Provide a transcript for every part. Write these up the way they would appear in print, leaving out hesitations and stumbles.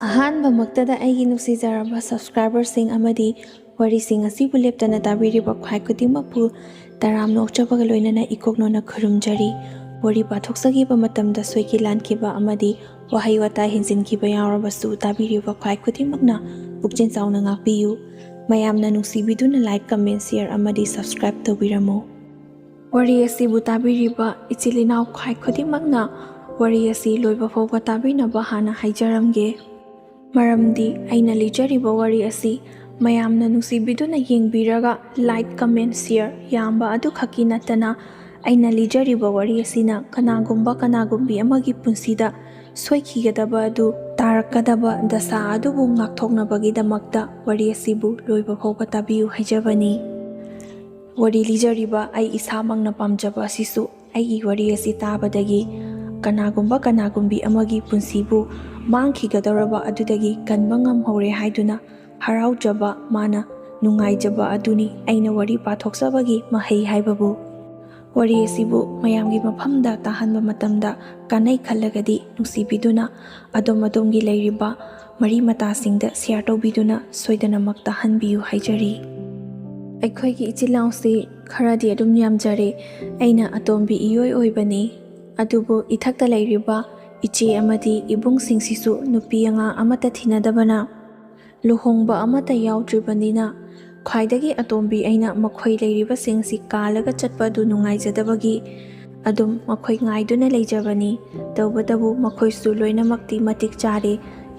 ꯑꯍꯥꯟꯕꯃꯛꯇꯗ ꯑꯩꯒꯤ ꯅꯨꯡꯁꯤꯖꯔꯕ ꯁꯕꯁꯀ꯭ꯔꯥꯏꯕꯔꯁꯤꯡ ꯑꯃꯗꯤ ꯋꯥꯔꯤꯁꯤꯡ ꯑꯁꯤꯕꯨ ꯂꯦꯞꯇꯅ ꯇꯥꯕꯤꯔꯤꯕ ꯈ꯭ꯋꯥꯏ ꯈꯨꯗꯤꯡꯃꯛꯄꯨ ꯇꯔꯥꯝꯅ ꯑꯣꯛꯆꯕꯒ ꯂꯣꯏꯅꯅ ꯏꯀꯣꯛꯅꯣꯅ ꯈꯨꯔꯨꯝꯖꯔꯤ꯫ ꯋꯥꯔꯤ ꯄꯥꯊꯣꯛꯆꯈꯤꯕ ꯃꯇꯝꯗ ꯁꯣꯏꯈꯤ ꯂꯥꯟꯈꯤꯕ ꯑꯃꯗꯤ ꯋꯥꯍꯩ ꯋꯥꯇꯥ ꯍꯦꯟꯖꯤꯟꯈꯤꯕ ꯌꯥꯎꯔꯕꯁꯨ ꯇꯥꯕꯤꯔꯤꯕ ꯈ꯭ꯋꯥꯏ ꯈꯨꯗꯤꯡꯃꯛꯅ ꯄꯨꯛꯆꯦꯜ ꯆꯥꯎꯅ ꯉꯥꯛꯄꯤꯌꯨ꯫ ꯃꯌꯥꯝꯅ ꯅꯨꯡꯁꯤꯕꯤꯗꯨꯅ ꯂꯥꯏꯛ, ꯀꯃꯦꯟ, ꯁꯤꯌꯔ ꯑꯃꯗꯤ ꯁꯕꯁꯀ꯭ꯔꯥꯏꯕ ꯇꯧꯕꯤꯔꯝꯃꯨ꯫ ꯋꯥꯔꯤ ꯑꯁꯤꯕꯨ ꯇꯥꯕꯤꯔꯤꯕ ꯏꯆꯤꯜ ꯏꯅꯥꯎ ꯈ꯭ꯋꯥꯏ ꯈꯨꯗꯤꯡꯃꯛꯅ ꯋꯥꯔꯤ ꯑꯁꯤ ꯂꯣꯏꯕ ꯐꯥꯎꯕ ꯇꯥꯕꯤꯅꯕ ꯍꯥꯟꯅ ꯍꯥꯏꯖꯔꯝꯒꯦ꯫ ꯃꯔꯝꯗꯤ ꯑꯩꯅ ꯂꯤꯖꯔꯤꯕ ꯋꯥꯔꯤ ꯑꯁꯤ ꯃꯌꯥꯝꯅ ꯅꯨꯡꯁꯤꯕꯤꯗꯨꯅ ꯌꯦꯡꯕꯤꯔꯒ ꯂꯥꯏꯛ, ꯀꯃꯦꯟ, ꯁꯤꯌꯔ ꯌꯥꯝꯕ ꯑꯗꯨꯈꯛꯀꯤ ꯅꯠꯇꯅ ꯑꯩꯅ ꯂꯤꯖꯔꯤꯕ ꯋꯥꯔꯤ ꯑꯁꯤꯅ ꯀꯅꯥꯒꯨꯝꯕ ꯀꯅꯥꯒꯨꯝꯕꯤ ꯑꯃꯒꯤ ꯄꯨꯟꯁꯤꯗ ꯁꯣꯏꯈꯤꯒꯗꯕ ꯑꯗꯨ ꯇꯥꯔꯛꯀꯗꯕ ꯗꯁꯥ ꯑꯗꯨꯕꯨ ꯉꯥꯛꯊꯣꯛꯅꯕꯒꯤꯗꯃꯛꯇ ꯋꯥꯔꯤ ꯑꯁꯤꯕꯨ ꯂꯣꯏꯕ ꯐꯥꯎꯕ ꯇꯥꯕꯤꯌꯨ ꯍꯥꯏꯖꯕꯅꯤ꯫ ꯋꯥꯔꯤ ꯂꯤꯖꯔꯤꯕ ꯑꯩ ꯏꯁꯥꯃꯛꯅ ꯄꯥꯝꯖꯕ ꯑꯁꯤꯁꯨ ꯑꯩꯒꯤ ꯋꯥꯔꯤ ꯑꯁꯤ ꯇꯥꯕꯗꯒꯤ ꯀꯅꯥꯒꯨꯝꯕ ꯀꯅꯥꯒꯨꯝꯕꯤ ꯑꯃꯒꯤ ꯄꯨꯟꯁꯤꯕꯨ ꯃꯥꯡꯈꯤꯒꯗꯧꯔꯕ ꯑꯗꯨꯗꯒꯤ ꯀꯟꯕ ꯉꯝꯍꯧꯔꯦ ꯍꯥꯏꯗꯨꯅ ꯍꯔꯥꯎꯖꯕ, ꯃꯥꯅ ꯅꯨꯡꯉꯥꯏꯖꯕ ꯑꯗꯨꯅꯤ ꯑꯩꯅ ꯋꯥꯔꯤ ꯄꯥꯊꯣꯛꯆꯕꯒꯤ ꯃꯍꯩ ꯍꯥꯏꯕꯕꯨ꯫ ꯋꯥꯔꯤ ꯑꯁꯤꯕꯨ ꯃꯌꯥꯝꯒꯤ ꯃꯐꯝꯗ ꯇꯥꯍꯟꯕ ꯃꯇꯝꯗ ꯀꯥꯟꯅꯩ ꯈꯜꯂꯒꯗꯤ ꯅꯨꯡꯁꯤꯕꯤꯗꯨꯅ ꯑꯗꯣꯝꯒꯤ ꯂꯩꯔꯤꯕ ꯃꯔꯤ ꯃꯇꯥꯁꯤꯡꯗ ꯁꯤꯌꯔ ꯇꯧꯕꯤꯗꯨꯅ ꯁꯣꯏꯗꯅꯃꯛ ꯇꯥꯍꯟꯕꯤꯌꯨ ꯍꯥꯏꯖꯔꯤ꯫ ꯑꯩꯈꯣꯏꯒꯤ ꯏꯆꯤꯜ ꯏꯅꯥꯎꯁꯤ ꯈꯔꯗꯤ ꯑꯗꯨꯝ ꯌꯥꯝꯖꯔꯦ꯫ ꯑꯩꯅ ꯑꯇꯣꯝꯕꯤ ꯏꯑꯣꯏ ꯑꯣꯏꯕꯅꯤ꯫ ꯑꯗꯨꯕꯨ ꯏꯊꯛꯇ ꯂꯩꯔꯤꯕ ꯏꯆꯦ ꯑꯃꯗꯤ ꯏꯕꯨꯡꯁꯤꯡꯁꯤꯁꯨ ꯅꯨꯄꯤ ꯑꯉꯥꯡ ꯑꯃꯠꯇ ꯊꯤꯅꯗꯕꯅ ꯂꯨꯍꯣꯡꯕ ꯑꯃꯠꯇ ꯌꯥꯎꯗ꯭ꯔꯤꯕꯅꯤꯅ ꯈ꯭ꯋꯥꯏꯗꯒꯤ ꯑꯇꯣꯝꯕꯤ ꯑꯩꯅ ꯃꯈꯣꯏ ꯂꯩꯔꯤꯕꯁꯤꯡꯁꯤ ꯀꯥꯜꯂꯒ ꯆꯠꯄ ꯑꯗꯨ ꯅꯨꯡꯉꯥꯏꯖꯗꯕꯒꯤ ꯑꯗꯨꯝ ꯃꯈꯣꯏ ꯉꯥꯏꯗꯨꯅ ꯂꯩꯖꯕꯅꯤ꯫ ꯇꯧꯕꯇꯕꯨ ꯃꯈꯣꯏꯁꯨ ꯂꯣꯏꯅꯃꯛꯇꯤ ꯃꯇꯤꯛ ꯆꯥꯔꯦ꯫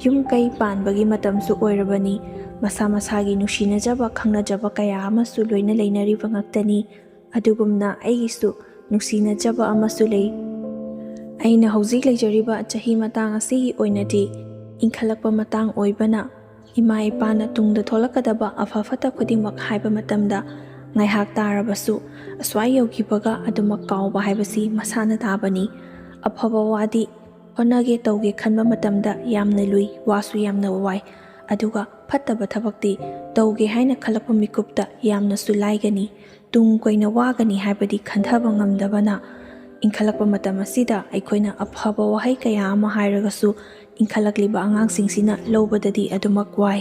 ꯌꯨꯝ ꯀꯩ ꯄꯥꯟꯕꯒꯤ ꯃꯇꯝꯁꯨ ꯑꯣꯏꯔꯕꯅꯤ꯫ ꯃꯁꯥ ꯃꯁꯥꯒꯤ ꯅꯨꯡꯁꯤꯅꯖꯕ ꯈꯪꯅꯖꯕ ꯀꯌా ꯑꯃꯁꯨ ꯂꯣꯏꯅ ꯂꯩꯅꯔꯤꯕ ꯉꯥꯛꯇꯅꯤ꯫ ꯑꯗꯨꯒꯨꯝꯅ ꯑꯩꯒꯤꯁꯨ ꯅꯨꯡꯁꯤꯅꯖꯕ ꯑꯃꯁꯨ ꯂꯩ꯫ ꯑꯩꯅ ꯍꯧꯖꯤꯛ ꯂꯩꯖꯔꯤꯕ ꯆꯍꯤ ꯃꯇꯥꯡ ꯑꯁꯤꯒꯤ ꯑꯣꯏꯅꯗꯤ ꯏꯟꯈꯠꯂꯛꯄ ꯃꯇꯥꯡ ꯑꯣꯏꯕꯅ ꯏꯃꯥ ꯏꯄꯥꯅ ꯇꯨꯡꯗ ꯊꯣꯛꯂꯛꯀꯗꯕ ꯑꯐ ꯐꯠꯇ ꯈꯨꯗꯤꯡꯃꯛ ꯍꯥꯏꯕ ꯃꯇꯝꯗ ꯉꯥꯏꯍꯥꯛ ꯇꯥꯔꯕꯁꯨ ꯑꯁ꯭ꯋꯥꯏ ꯌꯧꯈꯤꯕꯒ ꯑꯗꯨꯃꯛ ꯀꯥꯎꯕ ꯍꯥꯏꯕꯁꯤ ꯃꯁꯥꯅ ꯇꯥꯕꯅꯤ꯫ ꯑꯐꯕ ꯋꯥꯗꯤ ꯍꯣꯠꯅꯒꯦ ꯇꯧꯒꯦ ꯈꯟꯕ ꯃꯇꯝꯗ ꯌꯥꯝꯅ ꯂꯨꯏ, ꯋꯥꯁꯨ ꯌꯥꯝꯅ ꯋꯥꯏ꯫ ꯑꯗꯨꯒ ꯐꯠꯇꯕ ꯊꯕꯛꯇꯤ ꯇꯧꯒꯦ ꯍꯥꯏꯅ ꯈꯜꯂꯛꯄ ꯃꯤꯀꯨꯞꯇ ꯌꯥꯝꯅꯁꯨ लाइगनी तुंग कोइना वागनी हाइबदी खंथाबा ngamdabana इनखलकपा मतम असिदा अखोइना अफबा वहाई कया अमा हाइरगसु इनखलकलिबा आंगांगसिंगसिना लौबददी अदुमक वाई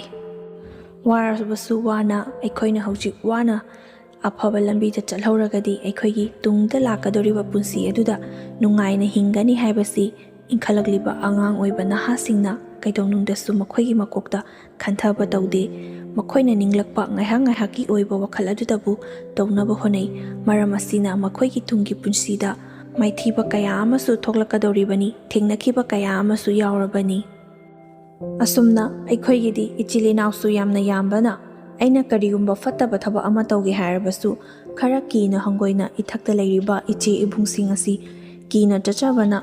वारबसु वाना अखोइना हौजिक वाना अफबा लंबीदा चलहौरगदी अखोइगी तुंगदा लाकदोरिबा पुंसी अदुदा नुंगाइना हिंगनी हाइबसी इनखलकलिबा आंगांग ओइबा नहासिंगना कइदौनुंगदसु मखोइगी मकोकता खंथाबा तौदे मखोइना निंगलकपा ngaihak ngaihaki oiba wakhal adutabu taunaba honei maram asina मखोइगी Tungi पुंसीदा माइथीबा कया अमसु थोक्लकदौरिबनी थेंगनखिबा कया अमसु यावरबनी असुमना अखोइगिदी इचिलिनावसु यामना यामबना अइना करिगुंबा फत्तबा थबा अमा तौगे हायरबसु खरा कीना हंगोइना इथक्ता लैरिबा इचे इबुंगसिंग असि कीना चचबना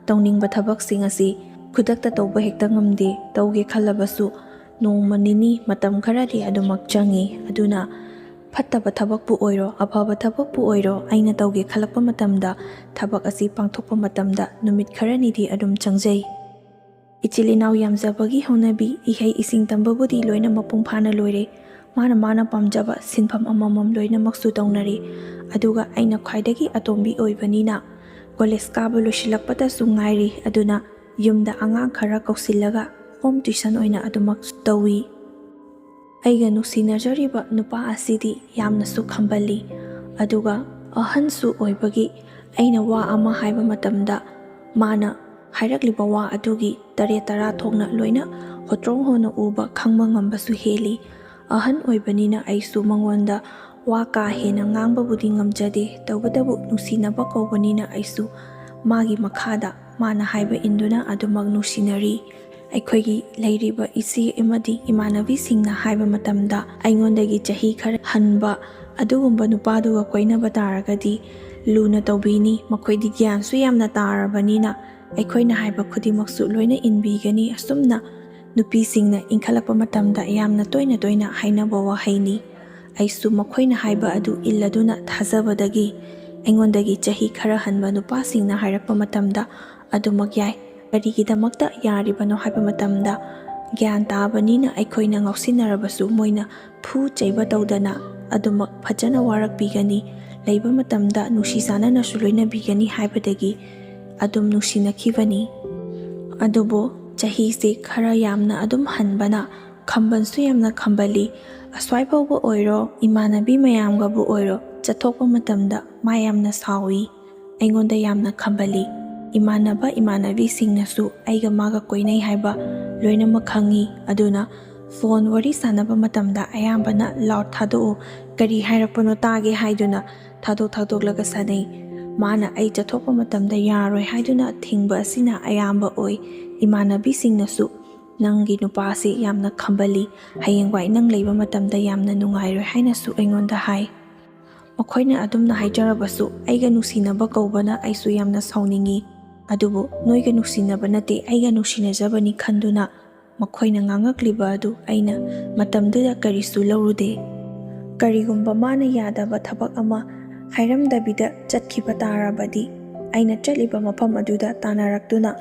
तौनिंगबा थबकसिंग असि खुदक्ता तौबा हेक्ता ngamde तौगे खल्लबसु नोंमा निनी मतम खरादी अदुमक चंगी अदुना फत्तबा थबकपु ओइरो अफबा थबकपु ओइरो अइना तौगे खलकपा मतमदा थबक असि पांगथोकपा मतमदा नुमित खरानिदी अदुम चंगजै इचिलिनाव यामजबगी होनबी इहै इसिंग तंबबुदी लोइना मपुंग फाना लोइरे माना माना पामजबा सिनफम अममम लोइना मक्सु तौनरे अदुगा अइना ख्वाइदगी अतोंबी ओइबनिना कॉलेज काबा लोइसिलकपतासु ngairi अदुना युमदा आंगांग खरा कौसिलगा होम ट्यूशन ओइना अदुमक तौवी अइगा नुसिनजरिबा नुपा असिदी यामनसु खंबली अदुगा अहनसु ओइबगी अइना वा अमा हाइबा मतमदा माना हाइरकलिबा वा अदुगी तरे तरा थोकना लोइना होत्रोंग होना उबा खंगबा ngambasु हेली अहन ओइबनिना अइसु मंगोंदा वा का हेना ngangbabudi ngamjade तौबदबु नुसिनबा कौबनिना अइसु मागी मखादा माना हाइबा इंदुना अदुमक नुसिनरी अखोइगी लैरिबा इसी इमदी इमानवी सिंगना हाइबा मतमदा अइंगोंदगी चही खरा हनबा अदुगुंबा नुपादुगा कोइनबा तारगदी लूना तौबीनी मखोइदी ज्ञानसु यामना तारबनिना अखोइना हाइबा खुदिमकसु लोइना इनबीगनी असुमना नुपी सिंगना इनखलकपा मतमदा यामना तोइना तोइना हाइनबा वाहैनी अइसु मखोइना हाइबा अदु इल्लदुना थाजबदगी अइंगोंदगी चही खरा हनबा नुपा सिंगना हाइरकपा मतमदा अदुमक याय करिगिदमक्ता यारिबनो हाइबा मतमदा ज्ञान ताबनिना अखोइना ngausinarabasु मोइना फु चैबा तौदना अदुमक फजना वारकबिगनी लैबा मतमदा नुसी साननासु लोइना बिगनी हाइबदगी अदुम नुसिनखिबनी अदुबो ꯆꯍꯤꯁꯤ ꯈꯔ ꯌꯥꯝꯅ ꯑꯗꯨꯝ ꯍꯟꯕꯅ ꯈꯝꯕꯜꯁꯨ ꯌꯥꯝꯅ ꯈꯝꯕꯜꯂꯤ, ꯑꯁ꯭ꯋꯥꯏ ꯐꯥꯎꯕ ꯑꯣꯏꯔꯣ ꯏꯃꯥꯟꯅꯕꯤ ꯃꯌꯥꯝꯒꯕꯨ ꯑꯣꯏꯔꯣ ꯆꯠꯊꯣꯛꯄ ꯃꯇꯝꯗ ꯃꯥ ꯌꯥꯝꯅ ꯁꯥꯎꯏ, ꯑꯩꯉꯣꯟꯗ ꯌꯥꯝꯅ ꯈꯝꯕꯜꯂꯤ꯫ ꯏꯃꯥꯟꯅꯕ ꯏꯃꯥꯟꯅꯕꯤꯁꯤꯡꯅꯁꯨ ꯑꯩꯒ ꯃꯥꯒ ꯀꯣꯏꯅꯩ ꯍꯥꯏꯕ ꯂꯣꯏꯅꯃꯛ ꯈꯪꯉꯤ, ꯑꯗꯨꯅ ꯐꯣꯟ ꯋꯥꯔꯤ ꯁꯥꯟꯅꯕ ꯃꯇꯝꯗ ꯑꯌꯥꯝꯕꯅ ꯂꯥꯎꯗ ꯊꯥꯗꯣꯛꯎ, ꯀꯔꯤ ꯍꯥꯏꯔꯛꯄꯅꯣ ꯇꯥꯒꯦ ꯍꯥꯏꯗꯨꯅ ꯊꯥꯗꯣꯛꯂꯒ ꯁꯥꯟꯅꯩ꯫ ꯃꯥꯅ ꯑꯩ ꯆꯠꯊꯣꯛꯄ ꯃꯇꯝꯗ ꯌꯥꯔꯣꯏ ꯍꯥꯏꯗꯨꯅ ꯊꯤꯡꯕ ꯑꯁꯤꯅ ꯑꯌꯥꯝꯕ ꯑꯣꯏ꯫ ꯏꯃꯥꯟꯅꯕꯤꯁꯤꯡꯅꯁꯨ ꯅꯪꯒꯤ ꯅꯨꯄꯥꯁꯤ ꯌꯥꯝꯅ ꯈꯝꯕꯜꯂꯤ, ꯍꯌꯦꯡꯋꯥꯏ ꯅꯪ ꯂꯩꯕ ꯃꯇꯝꯗ ꯌꯥꯝꯅ ꯅꯨꯡꯉꯥꯏꯔꯣꯏ ꯍꯥꯏꯅꯁꯨ ꯑꯩꯉꯣꯟꯗ ꯍꯥꯏ꯫ ꯃꯈꯣꯏꯅ ꯑꯗꯨꯝꯅ ꯍꯥꯏꯖꯔꯕꯁꯨ ꯑꯩꯒ ꯅꯨꯡꯁꯤꯅꯕ ꯀꯧꯕꯅ ꯑꯩꯁꯨ ꯌꯥꯝꯅ ꯁꯥꯎꯅꯤꯡꯉꯤ, ꯑꯗꯨꯕꯨ ꯅꯣꯏꯒ ꯅꯨꯡꯁꯤꯅꯕ ꯅꯠꯇꯦ ꯑꯩꯒ ꯅꯨꯡꯁꯤꯅꯖꯕꯅꯤ ꯈꯟꯗꯨꯅ ꯃꯈꯣꯏꯅ ꯉꯥꯡꯉꯛꯂꯤꯕ ꯑꯗꯨ ꯑꯩꯅ ꯃꯇꯝꯗꯨꯗ ꯀꯔꯤꯁꯨ ꯂꯧꯔꯨꯗꯦ꯫ ꯀꯔꯤꯒꯨꯝꯕ ꯃꯥꯅ ꯌꯥꯗꯕ ꯊꯕꯛ ꯑꯃ ꯍꯥꯏꯔꯝꯗꯕꯤꯗ ꯆꯠꯈꯤꯕ ꯇꯥꯔꯕꯗꯤ ꯑꯩꯅ ꯆꯠꯂꯤꯕ ꯃꯐꯝ ꯑꯗꯨꯗ ꯇꯥꯟꯅꯔꯛꯇꯨꯅ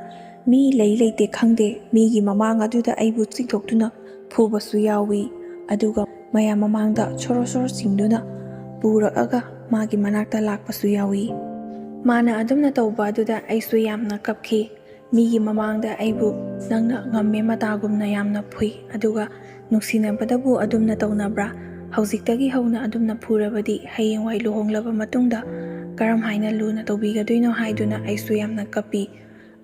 ꯃꯤ ꯂꯩ ꯂꯩꯇꯦ ꯈꯪꯗꯦ ꯃꯤꯒꯤ ꯃꯃꯥꯡ ꯑꯗꯨꯗ ꯑꯩꯕꯨ ꯆꯤꯡꯊꯣꯛꯇꯨꯅ ꯐꯨꯕꯁꯨ ꯌꯥꯎꯏ, ꯑꯗꯨꯒ ꯃꯌꯥꯝ ꯃꯃꯥꯡꯗ ꯁꯣꯔꯣ ꯆꯤꯡꯗꯨꯅ ꯄꯨꯔꯛꯑꯒ ꯃꯥꯒꯤ ꯃꯅꯥꯛꯇ ꯂꯥꯛꯄꯁꯨ ꯌꯥꯎꯏ꯫ ꯃꯥꯅ ꯑꯗꯨꯝꯅ ꯇꯧꯕ ꯑꯗꯨꯗ ꯑꯩꯁꯨ ꯌꯥꯝꯅ ꯀꯞꯈꯤ꯫ ꯃꯤꯒꯤ ꯃꯃꯥꯡꯗ ꯑꯩꯕꯨ ꯅꯪꯅ ꯉꯝꯃꯦ ꯃꯇꯥꯒꯨꯝꯅ ꯌꯥꯝꯅ ꯐꯨꯏ, ꯑꯗꯨꯒ ꯅꯨꯡꯁꯤꯅꯕꯗꯕꯨ ꯑꯗꯨꯝꯅ ꯇꯧꯅꯕ꯭ꯔꯥ? ꯍꯧꯖꯤꯛꯇꯒꯤ ꯍꯧꯅ ꯑꯗꯨꯝꯅ ꯐꯨꯔꯕꯗꯤ ꯍꯌꯦꯡꯋꯥꯏ ꯂꯨꯍꯣꯡꯂꯕ ꯃꯇꯨꯡꯗ ꯀꯔꯝ ꯍꯥꯏꯅ ꯂꯨꯅ ꯇꯧꯕꯤꯒꯗꯣꯏꯅꯣ ꯍꯥꯏꯗꯨꯅ ꯑꯩꯁꯨ ꯌꯥꯝꯅ ꯀꯞꯄꯤ꯫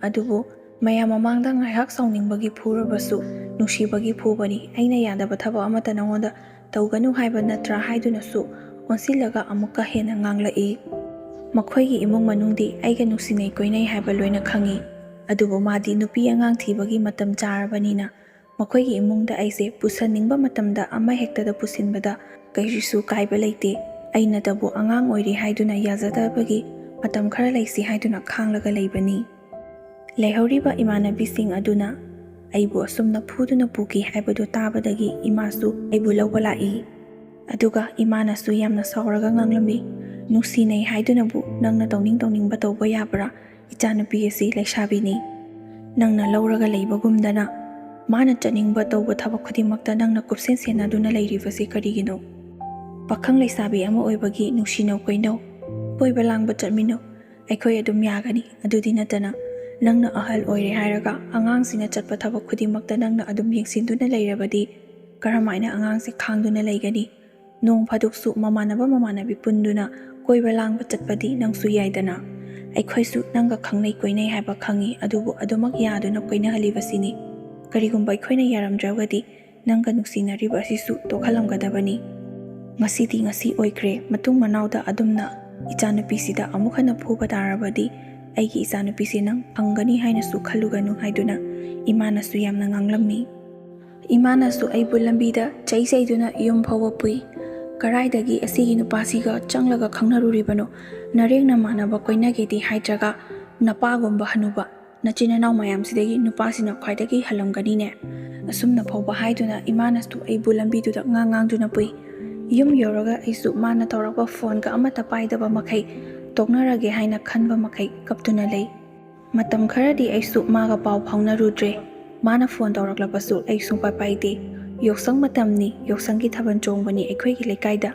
ꯑꯗꯨꯕꯨ ꯃꯌꯥꯝ ꯃꯃꯥꯡꯗ ꯉꯥꯏꯍꯥꯛ ꯁꯥꯎꯅꯤꯡꯕꯒꯤ ꯐꯨꯔꯕꯁꯨ ꯅꯨꯡꯁꯤꯕꯒꯤ ꯐꯨꯕꯅꯤ, ꯑꯩꯅ ꯌꯥꯗꯕ ꯊꯕꯛ ꯑꯃꯠꯇ ꯅꯉꯣꯟꯗ ꯇꯧꯒꯅꯨ ꯍꯥꯏꯕ ꯅꯠꯇ꯭ꯔꯥ ꯍꯥꯏꯗꯨꯅꯁꯨ ꯑꯣꯟꯁꯤꯜꯂꯒ ꯑꯃꯨꯛꯀ ꯍꯦꯟꯅ ꯉꯥꯡꯂꯛꯏ꯫ ꯃꯈꯣꯏꯒꯤ ꯏꯃꯨꯡ ꯃꯅꯨꯡꯗꯤ ꯑꯩꯒ ꯅꯨꯡꯁꯤꯅꯩ ꯀꯣꯏꯅꯩ ꯍꯥꯏꯕ ꯂꯣꯏꯅ ꯈꯪꯉꯤ, ꯑꯗꯨꯕꯨ ꯃꯥꯗꯤ ꯅꯨꯄꯤ ꯑꯉꯥꯡ ꯊꯤꯕꯒꯤ ꯃꯇꯝ ꯆꯥꯔꯕꯅꯤꯅ ꯃꯈꯣꯏꯒꯤ ꯏꯃꯨꯡꯗ ꯑꯩꯁꯦ ꯄꯨꯁꯟꯅꯤꯡꯕ ꯃꯇꯝꯗ ꯑꯃꯍꯦꯛꯇꯗ ꯄꯨꯁꯤꯟꯕꯗ ꯀꯩꯁꯨ ꯀꯥꯏꯕ ꯂꯩꯇꯦ꯫ ꯑꯩꯅꯇꯕꯨ ꯑꯉꯥꯡ ꯑꯣꯏꯔꯤ ꯍꯥꯏꯗꯨꯅ ꯌꯥꯖꯗꯕꯒꯤ ꯃꯇꯝ ꯈꯔ ꯂꯩꯁꯤ ꯍꯥꯏꯗꯨꯅ ꯈꯥꯡꯂꯒ ꯂꯩꯕꯅꯤ꯫ ꯂꯩꯍꯧꯔꯤꯕ ꯏꯃꯥꯟꯅꯕꯤꯁꯤꯡ ꯑꯗꯨꯅ ꯑꯩꯕꯨ ꯑꯁꯨꯝꯅ ꯐꯨꯗꯨꯅ ꯄꯨꯈꯤ ꯍꯥꯏꯕꯗꯨ ꯇꯥꯕꯗꯒꯤ ꯏꯃꯥꯁꯨ ꯑꯩꯕు ꯂꯧꯕ ꯂꯥꯛꯏ, ꯑꯗꯨꯒ ꯏꯃꯥꯅꯁꯨ ꯌꯥꯝꯅ ꯁꯥꯎꯔꯒ ꯉꯥꯡꯂꯝꯃꯤ꯫ ꯅꯨꯡꯁꯤꯅꯩ ꯍꯥꯏꯗꯨꯅꯕꯨ ꯅꯪꯅ ꯇꯧꯅꯤꯡꯕ ꯇꯧꯕ ꯌꯥꯕ꯭ꯔꯥ? ꯏꯆꯥꯅꯨꯄꯤ ꯑꯁꯤ ꯂꯩꯁꯥꯕꯤꯅꯤ, ꯅꯪꯅ ꯂꯧꯔꯒ ꯂꯩꯕꯒꯨꯝꯗꯅ ꯃꯥꯅ ꯆꯠꯅꯤꯡꯕ ꯇꯧꯕ ꯊꯕꯛ ꯈꯨꯗꯤꯡꯃꯛꯇ ꯅꯪꯅ ꯀꯨꯞꯁꯦꯟ ꯁꯦꯟꯅꯗꯨꯅ ꯂꯩꯔꯤꯕꯁꯤ ꯀꯔꯤꯒꯤꯅꯣ? ꯄꯥꯈꯪ ꯂꯩꯁꯥꯕꯤ ꯑꯃ ꯑꯣꯏꯕꯒꯤ ꯅꯨꯡꯁꯤꯅꯧ ꯀꯣꯏꯅꯧ, ꯀꯣꯏꯕ ꯂꯥꯡꯕ ꯆꯠꯃꯤꯟꯅꯧ, ꯑꯩꯈꯣꯏ ꯑꯗꯨꯝ ꯌꯥꯒꯅꯤ꯫ ꯑꯗꯨꯗꯤ ꯅꯠꯇꯅ ꯅꯪꯅ ꯑꯍꯜ ꯑꯣꯏꯔꯦ ꯍꯥꯏꯔꯒ ꯑꯉꯥꯡꯁꯤꯡꯅ ꯆꯠꯄ ꯊꯕꯛ ꯈꯨꯗꯤꯡꯃꯛꯇ ꯅꯪꯅ ꯑꯗꯨꯝ ꯌꯦꯡꯁꯤꯟꯗꯨꯅ ꯂꯩꯔꯕꯗꯤ ꯀꯔꯝꯍꯥꯏꯅ ꯑꯉꯥꯡꯁꯦ ꯈꯥꯡꯗꯨꯅ ꯂꯩꯒꯅꯤ? ꯅꯣꯡ ꯐꯥꯗꯣꯛꯁꯨ ꯃꯃꯥꯟꯅꯕꯤ ꯄꯨꯟꯗꯨꯅ ꯀꯣꯏꯕ लांब चटपदी नंसु याइदना अखोइसु नंगा खंगनै कोइनै हाइबा खंगी अदुबु अदुमक यादुना कोइनहलिबसिनि करिगुम्बा अखोइना यारमद्रगदि नंगा नुक्सिनरिबा असिसु तोखलमगदबनि ngasi oikre matung manauda adumna ichanupisida amukhana phuba tarabadi aigi ichanupisi nang angani haina su khaluganu haiduna imanasu yamna nganglammi imanasu aibu lambida chaisaiduna yum phawa pui karaidagi asigi nupasiga changlaga khangnaruribano narengna manaba koinagedi haidraga napagumba hanuba nachinanaw mayamsidagi nupasina khwaidagi halamgani ne asumna phawba haiduna imanasu aibu lambiduda ngangangduna pui yum yoraga isu mana tawraba phone ka amata paidaba makai toknarage haina khanba makai kaptuna lei matam kharadi aisu maga paw phawnarudre mana phone tawraklabasu aisu papaide yoksang matamni yoksangi thaban chongbani ekhoi gi lekaida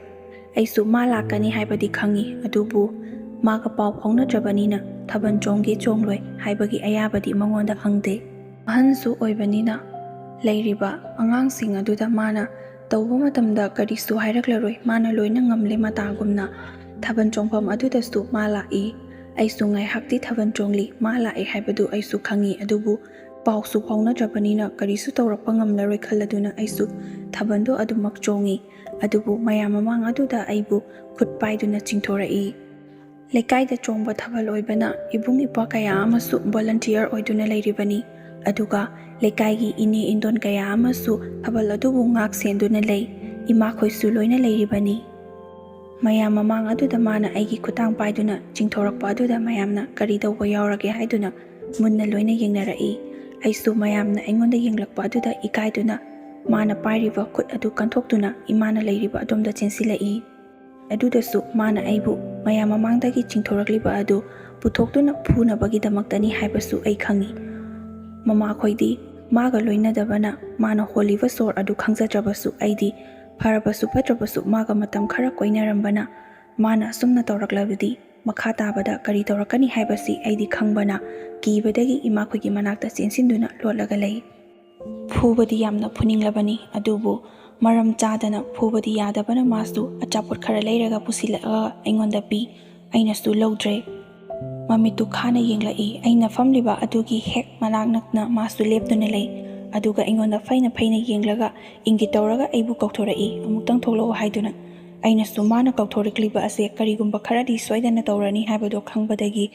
aisu ma lakani haibadi khangi adubu maga paw phawnadrabanina thaban chongge chongloi haibagi ayabadi mangonda hangde ahansu oibanina leiriba angang sing aduda mana tawba matamda karisu hairaklaroi mana loina ngamle matagumna thaban chongpham adudasu ma lai aisu ngai hakti thaban chongli ma lai haibadu aisu khangi adubu pausu phawnadrabanina karisu tawrakpa ngamlaroi khaladuna aisu thabando adumak chongi adubu mayam mamang aduda aibu khutpaiduna chingthorai lekaida chongba thabal oibana ibung ipa kaya amasu volunteer oiduna leiribani aduga lekaigi ine indon kaya amasu thabal adubu ngak senduna lei ima khoisu loina leiribani mayam mamang aduda mana aigi khutang paiduna chingthorakpa aduda mayamna kari tawba yaurage haiduna munna loina yengnarai aisu mayamna aingonda yenglakpa aduda ikaiduna mana pairiba khut adu kanthokduna imana leiriba adomda chensilai adudasu mana aibu mayam mamangdagi chingthorakliba adu puthokduna phunabagi damaktani haibasu ai khangi mama khoidi maga loinadabana mana holiva sor adu khangjadrabasu aidi pharabasu patrabasu maga matam khara koinarambana mana sumna tawraklabadi ꯃꯈꯥ ꯇꯥꯕꯗ ꯀꯔꯤ ꯇꯧꯔꯛꯀꯅꯤ ꯍꯥꯏꯕꯁꯤ ꯑꯩꯗꯤ ꯈꯪꯕꯅ ꯀꯤꯕꯗꯒꯤ ꯏꯃꯥꯈꯣꯏꯒꯤ ꯃꯅꯥꯛꯇ ꯆꯦꯟꯁꯤꯟꯗꯨꯅ ꯂꯣꯠꯂꯒ ꯂꯩ꯫ ꯐꯨꯕꯗꯤ ꯌꯥꯝꯅ ꯐꯨꯅꯤꯡꯂꯕꯅꯤ, ꯑꯗꯨꯕꯨ ꯃꯔꯝ ꯆꯥꯗꯅ ꯐꯨꯕꯗꯤ ꯌꯥꯗꯕꯅ ꯃꯥꯁꯨ ꯑꯆꯥꯄꯣꯠ ꯈꯔ ꯂꯩꯔꯒ ꯄꯨꯁꯤꯜꯂꯛꯑꯒ ꯑꯩꯉꯣꯟꯗ ꯄꯤ꯫ ꯑꯩꯅꯁꯨ ꯂꯧꯗ꯭ꯔꯦ꯫ ꯃꯃꯤꯠꯇꯨ ꯈꯥꯅ ꯌꯦꯡꯂꯛꯏ꯫ ꯑꯩꯅ ꯐꯝꯂꯤꯕ ꯑꯗꯨꯒꯤ ꯍꯦꯛ ꯃꯅꯥꯛ ꯅꯛꯅ ꯃꯥꯁꯨ ꯂꯦꯞꯇꯨꯅ ꯂꯩ꯫ ꯑꯗꯨꯒ ꯑꯩꯉꯣꯟꯗ ꯐꯩꯅ ꯐꯩꯅ ꯌꯦꯡꯂꯒ ꯏꯪꯒꯤꯠ ꯇꯧꯔꯒ ꯑꯩꯕꯨ ꯀꯧꯊꯣꯔꯛꯏ, ꯑꯃꯨꯛꯇꯪ ꯊꯣꯛꯂꯛꯑꯣ ꯍꯥꯏꯗꯨꯅ꯫ ꯑꯩꯅꯁꯨ ꯃꯥꯅ ꯀꯧꯊꯣꯔꯛꯂꯤꯕ ꯑꯁꯦ ꯀꯔꯤꯒꯨꯝꯕ ꯈꯔꯗꯤ ꯁꯣꯏꯗꯅ ꯇꯧꯔꯅꯤ ꯍꯥꯏꯕꯗꯣ ꯈꯪꯕꯗꯒꯤ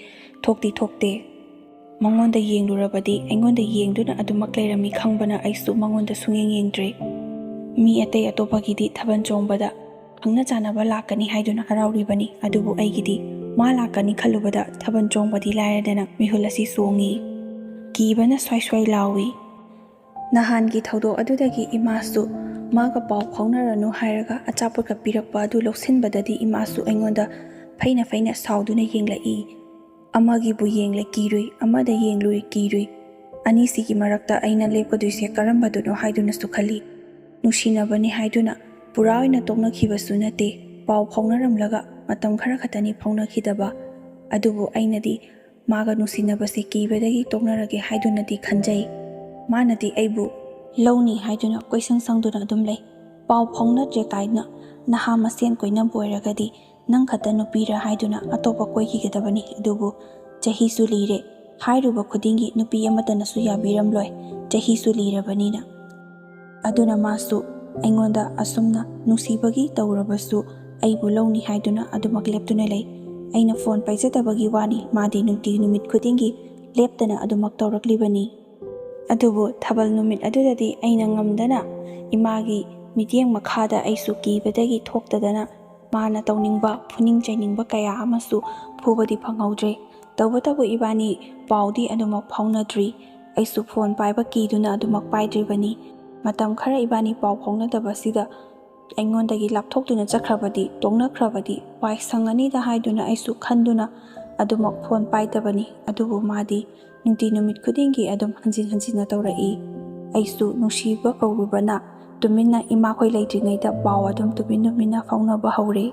ꯊꯣꯛꯇꯦ꯫ ꯃꯉꯣꯟꯗ ꯌꯦꯡꯂꯨꯔꯕꯗꯤ ꯑꯩꯉꯣꯟꯗ ꯌꯦꯡꯗꯨꯅ ꯑꯗꯨꯃꯛ ꯂꯩꯔꯝꯃꯤ ꯈꯪꯕꯅ ꯑꯩꯁꯨ ꯃꯉꯣꯟꯗ ꯁꯨꯡꯌꯦꯡ ꯌꯦꯡꯗ꯭ꯔꯦ꯫ ꯃꯤ ꯑꯇꯩ ꯑꯇꯣꯞꯄꯒꯤꯗꯤ ꯊꯥꯕꯜ ꯆꯣꯡꯕꯗ ꯈꯪꯅ ꯆꯥꯟꯅꯕ ꯂꯥꯛꯀꯅꯤ ꯍꯥꯏꯗꯨꯅ ꯍꯔꯥꯎꯔꯤꯕꯅꯤ, ꯑꯗꯨꯕు ꯑꯩꯒꯤꯗꯤ ꯃꯥ ꯂꯥꯛꯀꯅꯤ ꯈꯜꯂꯨꯕꯗ ꯊꯥꯕꯜ ꯆꯣꯡꯕꯗꯤ ꯂꯥꯏꯔꯗꯅ ꯃꯤꯍꯨꯜ ꯑꯁꯤ ꯆꯣꯡꯉꯤ꯫ ꯀꯤꯕꯅ ꯁ꯭ꯋꯥꯏ ꯂꯥꯎꯏ꯫ ꯅꯍꯥꯟꯒꯤ ꯊꯧꯗꯣꯛ ꯑꯗꯨꯗꯒꯤ ꯏꯃꯥꯁꯨ ꯃꯥꯒ ꯄꯥꯎ ꯐꯥꯎꯅꯔꯅꯨ ꯍꯥꯏꯔꯒ ꯑꯆꯥꯄꯣꯠꯀ ꯄꯤꯔꯛꯄ ꯑꯗꯨ ꯂꯧꯁꯤꯟꯕꯗꯗꯤ ꯏꯃꯥꯁꯨ ꯑꯩꯉꯣꯟda ꯐꯩꯅ ꯁꯥꯎꯗꯨꯅ ꯌꯦꯡꯂꯛꯏ꯫ ꯑꯃꯒꯤꯕꯨ ꯌꯦꯡꯂꯦ ꯀꯤꯔꯨꯏ, ꯑꯃꯗ ꯌꯦꯡꯂꯨꯏ ꯀꯤꯔꯨꯏ, ꯑꯅꯤꯁꯤꯒꯤ ꯃꯔꯛꯇ ꯑꯩꯅ ꯂꯦꯞꯀꯗꯣꯏꯁꯦ ꯀꯔꯝꯕꯗꯨꯅꯣ ꯍꯥꯏꯗꯨꯅꯁꯨ ꯈꯜꯂꯤ꯫ ꯅꯨꯡꯁꯤꯅꯕꯅꯤ ꯍꯥꯏꯗꯨꯅ ꯄꯨꯔꯥ ꯑꯣꯏꯅ ꯇꯣꯛꯅꯈꯤꯕꯁꯨ ꯅꯠꯇꯦ, ꯄꯥꯎ ꯐꯥꯎꯅꯔꯝꯂꯒ ꯃꯇꯝ ꯈꯔ ꯈꯛꯇꯅꯤ ꯐꯥꯎꯅꯈꯤꯗꯕ꯫ ꯑꯗꯨꯕꯨ ꯑꯩꯅꯗꯤ ꯃꯥꯒ ꯅꯨꯡꯁꯤꯅꯕꯁꯦ ꯀꯤꯕꯗꯒꯤ ꯇꯣꯛꯅꯔꯒꯦ ꯍꯥꯏꯗꯨꯅꯗꯤ ꯈꯟꯖꯩ꯫ ꯃꯥꯅꯗꯤ ꯑꯩꯕꯨ ꯂꯧꯅꯤ ꯍꯥꯏꯗꯨꯅ ꯀꯣꯏꯁꯪ ꯁꯪꯗꯨꯅ ꯑꯗꯨꯝ ꯂꯩ꯫ ꯄꯥꯎ ꯐꯥꯎꯅꯗ꯭ꯔꯦ ꯀꯥꯏꯅ ꯅꯍꯥ ꯃꯁꯦꯟ ꯀꯣꯏꯅꯕ ꯑꯣꯏꯔꯒꯗꯤ ꯅꯪ ꯈꯛꯇ ꯅꯨꯄꯤꯔ ꯍꯥꯏꯗꯨꯅ ꯑꯇꯣꯞꯄ ꯀꯣꯏꯈꯤꯒꯗꯕꯅꯤ, ꯑꯗꯨꯕꯨ ꯆꯍꯤꯁꯨ ꯂꯤꯔꯦ, ꯍꯥꯏꯔꯨꯕ ꯈꯨꯗꯤꯡꯒꯤ ꯅꯨꯄꯤ ꯑꯃꯠꯇꯅꯁꯨ ꯌꯥꯕꯤꯔꯝꯂꯣꯏ, ꯆꯍꯤꯁꯨ ꯂꯤꯔꯕꯅꯤꯅ꯫ ꯑꯗꯨꯅ ꯃꯥꯁꯨ ꯑꯩꯉꯣꯟꯗ ꯑꯁꯨꯝꯅ ꯅꯨꯡꯁꯤꯕꯒꯤ ꯇꯧꯔꯕꯁꯨ ꯑꯩꯕꯨ ꯂꯧꯅꯤ ꯍꯥꯏꯗꯨꯅ ꯑꯗꯨꯃꯛ ꯂꯦꯞꯇꯨꯅ ꯂꯩ꯫ ꯑꯩꯅ ꯐꯣꯟ ꯄꯥꯏꯖꯗꯕꯒꯤ ꯋꯥꯅꯤ, ꯃꯥꯗꯤ ꯅꯨꯃꯤꯠ ꯈꯨꯗꯤꯡꯒꯤ ꯂꯦꯞꯇꯅ ꯑꯗꯨꯃꯛ ꯇꯧꯔꯛꯂꯤꯕꯅꯤ꯫ ꯑꯗꯨꯕꯨ ꯊꯥꯕꯜ ꯅꯨꯃꯤꯠ ꯑꯗꯨꯗꯗꯤ ꯑꯩꯅ ꯉꯝꯗꯅ ꯏꯃꯥꯒꯤ ꯃꯤꯠꯌꯦꯡ ꯃꯈꯥꯗ ꯑꯩꯁꯨ ꯀꯤꯕꯗꯒꯤ ꯊꯣꯛꯇꯗꯅ ꯃꯥꯅ ꯇꯧꯅꯤꯡꯕ ꯐꯨꯅꯤꯡ ꯆꯩꯅꯤꯡꯕ ꯀꯌꯥ ꯑꯃꯁꯨ ꯐꯨꯕꯗꯤ ꯐꯪꯍꯧꯗ꯭ꯔꯦ꯫ ꯇꯧꯕꯇꯕꯨ ꯏꯕꯥꯅꯤ ꯄꯥꯎꯗꯤ ꯑꯗꯨꯃꯛ ꯐꯥꯎꯅꯗ꯭ꯔꯤ꯫ ꯑꯩꯁꯨ ꯐꯣꯟ パꯏꯕ ꯀꯤꯗꯨꯅ ꯑꯗꯨꯃꯛ ꯄꯥꯏꯗ꯭ꯔꯤꯕꯅꯤ꯫ ꯃꯇꯝ ꯈꯔ ꯏꯕꯥꯅꯤ ꯄꯥꯎ ꯐꯥꯎꯅꯗꯕꯁꯤꯗ ꯑꯩꯉꯣꯟꯗꯒꯤ ꯂꯥꯞꯊꯣꯛꯇꯨꯅ ꯆꯠꯈ꯭ꯔꯕꯗꯤ, ꯇꯣꯛꯅꯈ꯭ꯔꯕꯗꯤ ꯋꯥꯏ ꯁꯪꯉꯅꯤꯗ ꯍꯥꯏꯗꯨꯅ ꯑꯩꯁꯨ ꯈꯟꯗꯨꯅ ꯑꯗꯨꯃꯛ ꯐꯣꯟ ꯄꯥꯏꯗꯕꯅꯤ꯫ ꯑꯗꯨꯕꯨ ꯃꯥꯗꯤ ꯅꯨꯃꯤꯠ ꯈꯨꯗꯤꯡꯒꯤ ꯑꯗꯨꯝ ꯍꯟꯖꯤꯟꯅ ꯇꯧꯔꯛꯏ꯫ ꯑꯩꯁꯨ ꯅꯨꯡꯁꯤꯕ ꯀꯧꯔꯨꯕꯅ ꯇꯨꯃꯤꯟꯅ ꯏꯃꯥꯈꯣꯏ ꯂꯩꯇ꯭ꯔꯤꯉꯩꯗ ꯄꯥꯎ ꯑꯗꯨꯝ ꯇꯨꯃꯤꯟꯅ ꯐꯥꯎꯅꯕ ꯍꯧꯔꯦ꯫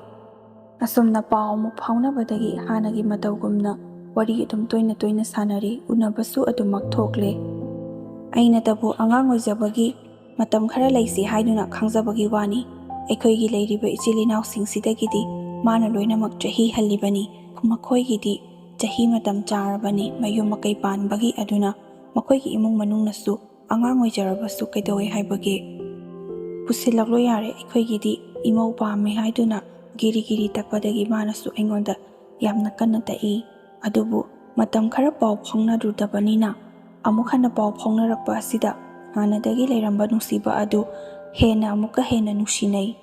ꯑꯁꯨꯝꯅ ꯄꯥꯎ ꯑꯃꯨꯛ ꯐꯥꯎꯅꯕꯗꯒꯤ ꯍꯥꯟꯅꯒꯤ ꯃꯇꯧꯒꯨꯝꯅ ꯋꯥꯔꯤ ꯑꯗꯨꯝ ꯇꯣꯏꯅ ꯁꯥꯟꯅꯔꯤ, ꯎꯅꯕꯁꯨ ꯑꯗꯨꯃꯛ ꯊꯣꯛꯂꯦ꯫ ꯑꯩꯅꯇꯕꯨ ꯑꯉꯥꯡ ꯑꯣꯏꯖꯕꯒꯤ ꯃꯇꯝ ꯈꯔ ꯂꯩꯁꯤ ꯍꯥꯏꯗꯨꯅ ꯈꯥꯡꯖꯕꯒꯤ ꯋꯥꯅꯤ꯫ ꯑꯩꯈꯣꯏꯒꯤ ꯂꯩꯔꯤꯕ ꯏꯆꯤꯜ ꯏꯅꯥꯎꯁꯤꯡꯁꯤꯗꯒꯤꯗꯤ ꯃꯥꯅ ꯂꯣꯏꯅꯃꯛ ꯆꯍꯤ ꯍꯜꯂꯤꯕꯅꯤ꯫ ꯃꯈꯣꯏꯒꯤꯗꯤ ꯆꯍꯤ ꯃꯇꯝ ꯆꯥꯔꯕꯅꯤ ꯃꯌꯨꯝ ꯃꯀꯩ ꯄꯥꯟꯕꯒꯤ, ꯑꯗꯨꯅ ꯃꯈꯣꯏꯒꯤ ꯏꯃꯨꯡ ꯃꯅꯨꯡꯅꯁꯨ ꯑꯉꯥꯡ ꯑꯣꯏꯖꯔꯕꯁꯨ ꯀꯩꯗꯧꯋꯦ ꯍꯥꯏꯕꯒꯦ, ꯄꯨꯁꯤꯜꯂꯛꯂꯣ ꯌꯥꯔꯦ, ꯑꯩꯈꯣꯏꯒꯤꯗꯤ ꯏꯃꯧ ꯄꯥꯝꯃꯦ ꯍꯥꯏꯗꯨꯅ ꯒꯤꯔꯤ ꯇꯛꯄꯗꯒꯤ ꯃꯥꯅꯁꯨ ꯑꯩꯉꯣꯟꯗ ꯌꯥꯝꯅ ꯀꯟꯅ ꯇꯛꯏ꯫ ꯑꯗꯨꯕꯨ ꯃꯇꯝ ꯈꯔ ꯄꯥꯎ ꯐꯥꯎꯅꯔꯨꯗꯕꯅꯤꯅ ꯑꯃꯨꯛ ꯍꯟꯅ ꯄꯥꯎ ꯐꯥꯎꯅꯔꯛꯄ ꯑꯁꯤꯗ ꯍꯥꯟꯅꯗꯒꯤ ꯂꯩꯔꯝꯕ ꯅꯨꯡꯁꯤꯕ ꯑꯗꯨ ꯑꯃꯨꯛꯀ ꯍꯦꯟꯅ ꯅꯨꯡꯁꯤꯅꯩ꯫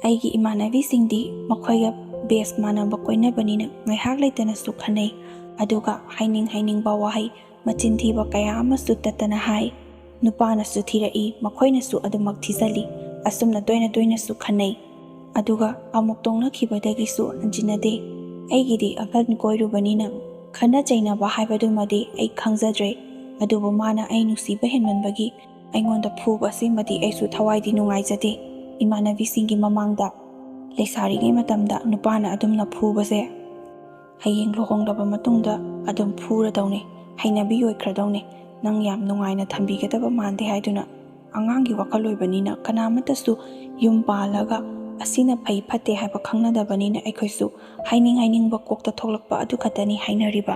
ꯑꯩꯒꯤ ꯏꯃꯥꯟꯅꯕꯤꯁꯤꯡꯗꯤ ꯃꯈꯣꯏꯒ ꯕꯦꯁ ꯃꯥꯟꯅꯕ ꯀꯣꯏꯅꯕꯅꯤꯅ ꯉꯥꯏꯍꯥꯛ ꯂꯩꯇꯅꯁꯨ ꯈꯟꯅꯩ, ꯑꯗꯨꯒ ꯍꯥꯏꯅꯤꯡꯕ ꯋꯥꯍꯩ ꯃꯆꯤꯟ ꯊꯤꯕ ꯀꯌꯥ ꯑꯃꯁꯨ ꯇꯠꯇꯅ ꯍꯥꯏ꯫ ꯅꯨꯄꯥꯅꯁꯨ ꯊꯤꯔꯛꯏ, ꯃꯈꯣꯏꯅꯁꯨ ꯑꯗꯨꯃꯛ ꯊꯤꯖꯜꯂꯤ꯫ ꯑꯁꯨꯝꯅ ꯇꯣꯏꯅꯁꯨ ꯈꯟꯅꯩ, ꯑꯗꯨꯒ ꯑꯃꯨꯛ ꯇꯣꯛꯅꯈꯤꯕꯗꯒꯤꯁꯨ ꯍꯟꯖꯤꯟꯅꯗꯦ꯫ ꯑꯩꯒꯤꯗꯤ ꯑꯍꯟ ꯀꯣꯏꯔꯨꯕꯅꯤꯅ ꯈꯟꯅ ꯆꯩꯅꯕ ꯍꯥꯏꯕꯗꯨꯃꯗꯤ ꯑꯩ ꯈꯪꯖꯗ꯭ꯔꯦ, ꯑꯗꯨꯕు ꯃꯥꯅ ꯑꯩ ꯅꯨꯡꯁꯤꯕ ꯍꯦꯟꯃꯟꯕꯒꯤ ꯑꯩꯉꯣꯟꯗ ꯐꯨꯕ ꯑꯁꯤꯃꯗꯤ ꯑꯩꯁꯨ ꯊꯋꯥꯏꯗꯤ ꯅꯨꯡꯉꯥꯏꯖꯗꯦ꯫ ꯏꯃꯥꯟꯅꯕꯤꯁꯤꯡꯒꯤ ꯃꯃꯥꯡꯗ ꯂꯩꯁꯥꯔꯤꯉꯩ ꯃꯇꯝꯗ ꯅꯨꯄꯥꯅ ꯑꯗꯨꯝꯅ ꯐꯨꯕꯁꯦ ꯍꯌꯦꯡ ꯂꯨꯍꯣꯡꯂꯕ ꯃꯇꯨꯡꯗ ꯑꯗꯨꯝ ꯐꯨꯔꯗꯧꯅꯦ, ꯍꯩꯅꯕꯤ ꯑꯣꯏꯈ꯭ꯔꯗꯧꯅꯦ, ꯅꯪ ꯌꯥꯝ ꯅꯨꯡꯉꯥꯏꯅ ꯊꯝꯕꯤꯒꯗꯕ ꯃꯥꯟꯗꯦ ꯍꯥꯏꯗꯨꯅ ꯑꯉꯥꯡꯒꯤ ꯋꯥꯈꯜ ꯑꯣꯏꯕꯅꯤꯅ ꯀꯅꯥꯃꯠꯇꯁꯨ ꯌꯨꯝ ꯄꯥꯜꯂꯒ ꯑꯁꯤꯅ ꯐꯩ ꯐꯠꯇꯦ ꯍꯥꯏꯕ ꯈꯪꯅꯗꯕꯅꯤꯅ ꯑꯩꯈꯣꯏꯁꯨ ꯍꯥꯏꯅꯤꯡꯕ ꯀꯣꯛꯇ ꯊꯣꯛꯂꯛꯄ ꯑꯗꯨ ꯈꯛꯇꯅꯤ ꯍꯥꯏꯅꯔꯤꯕ꯫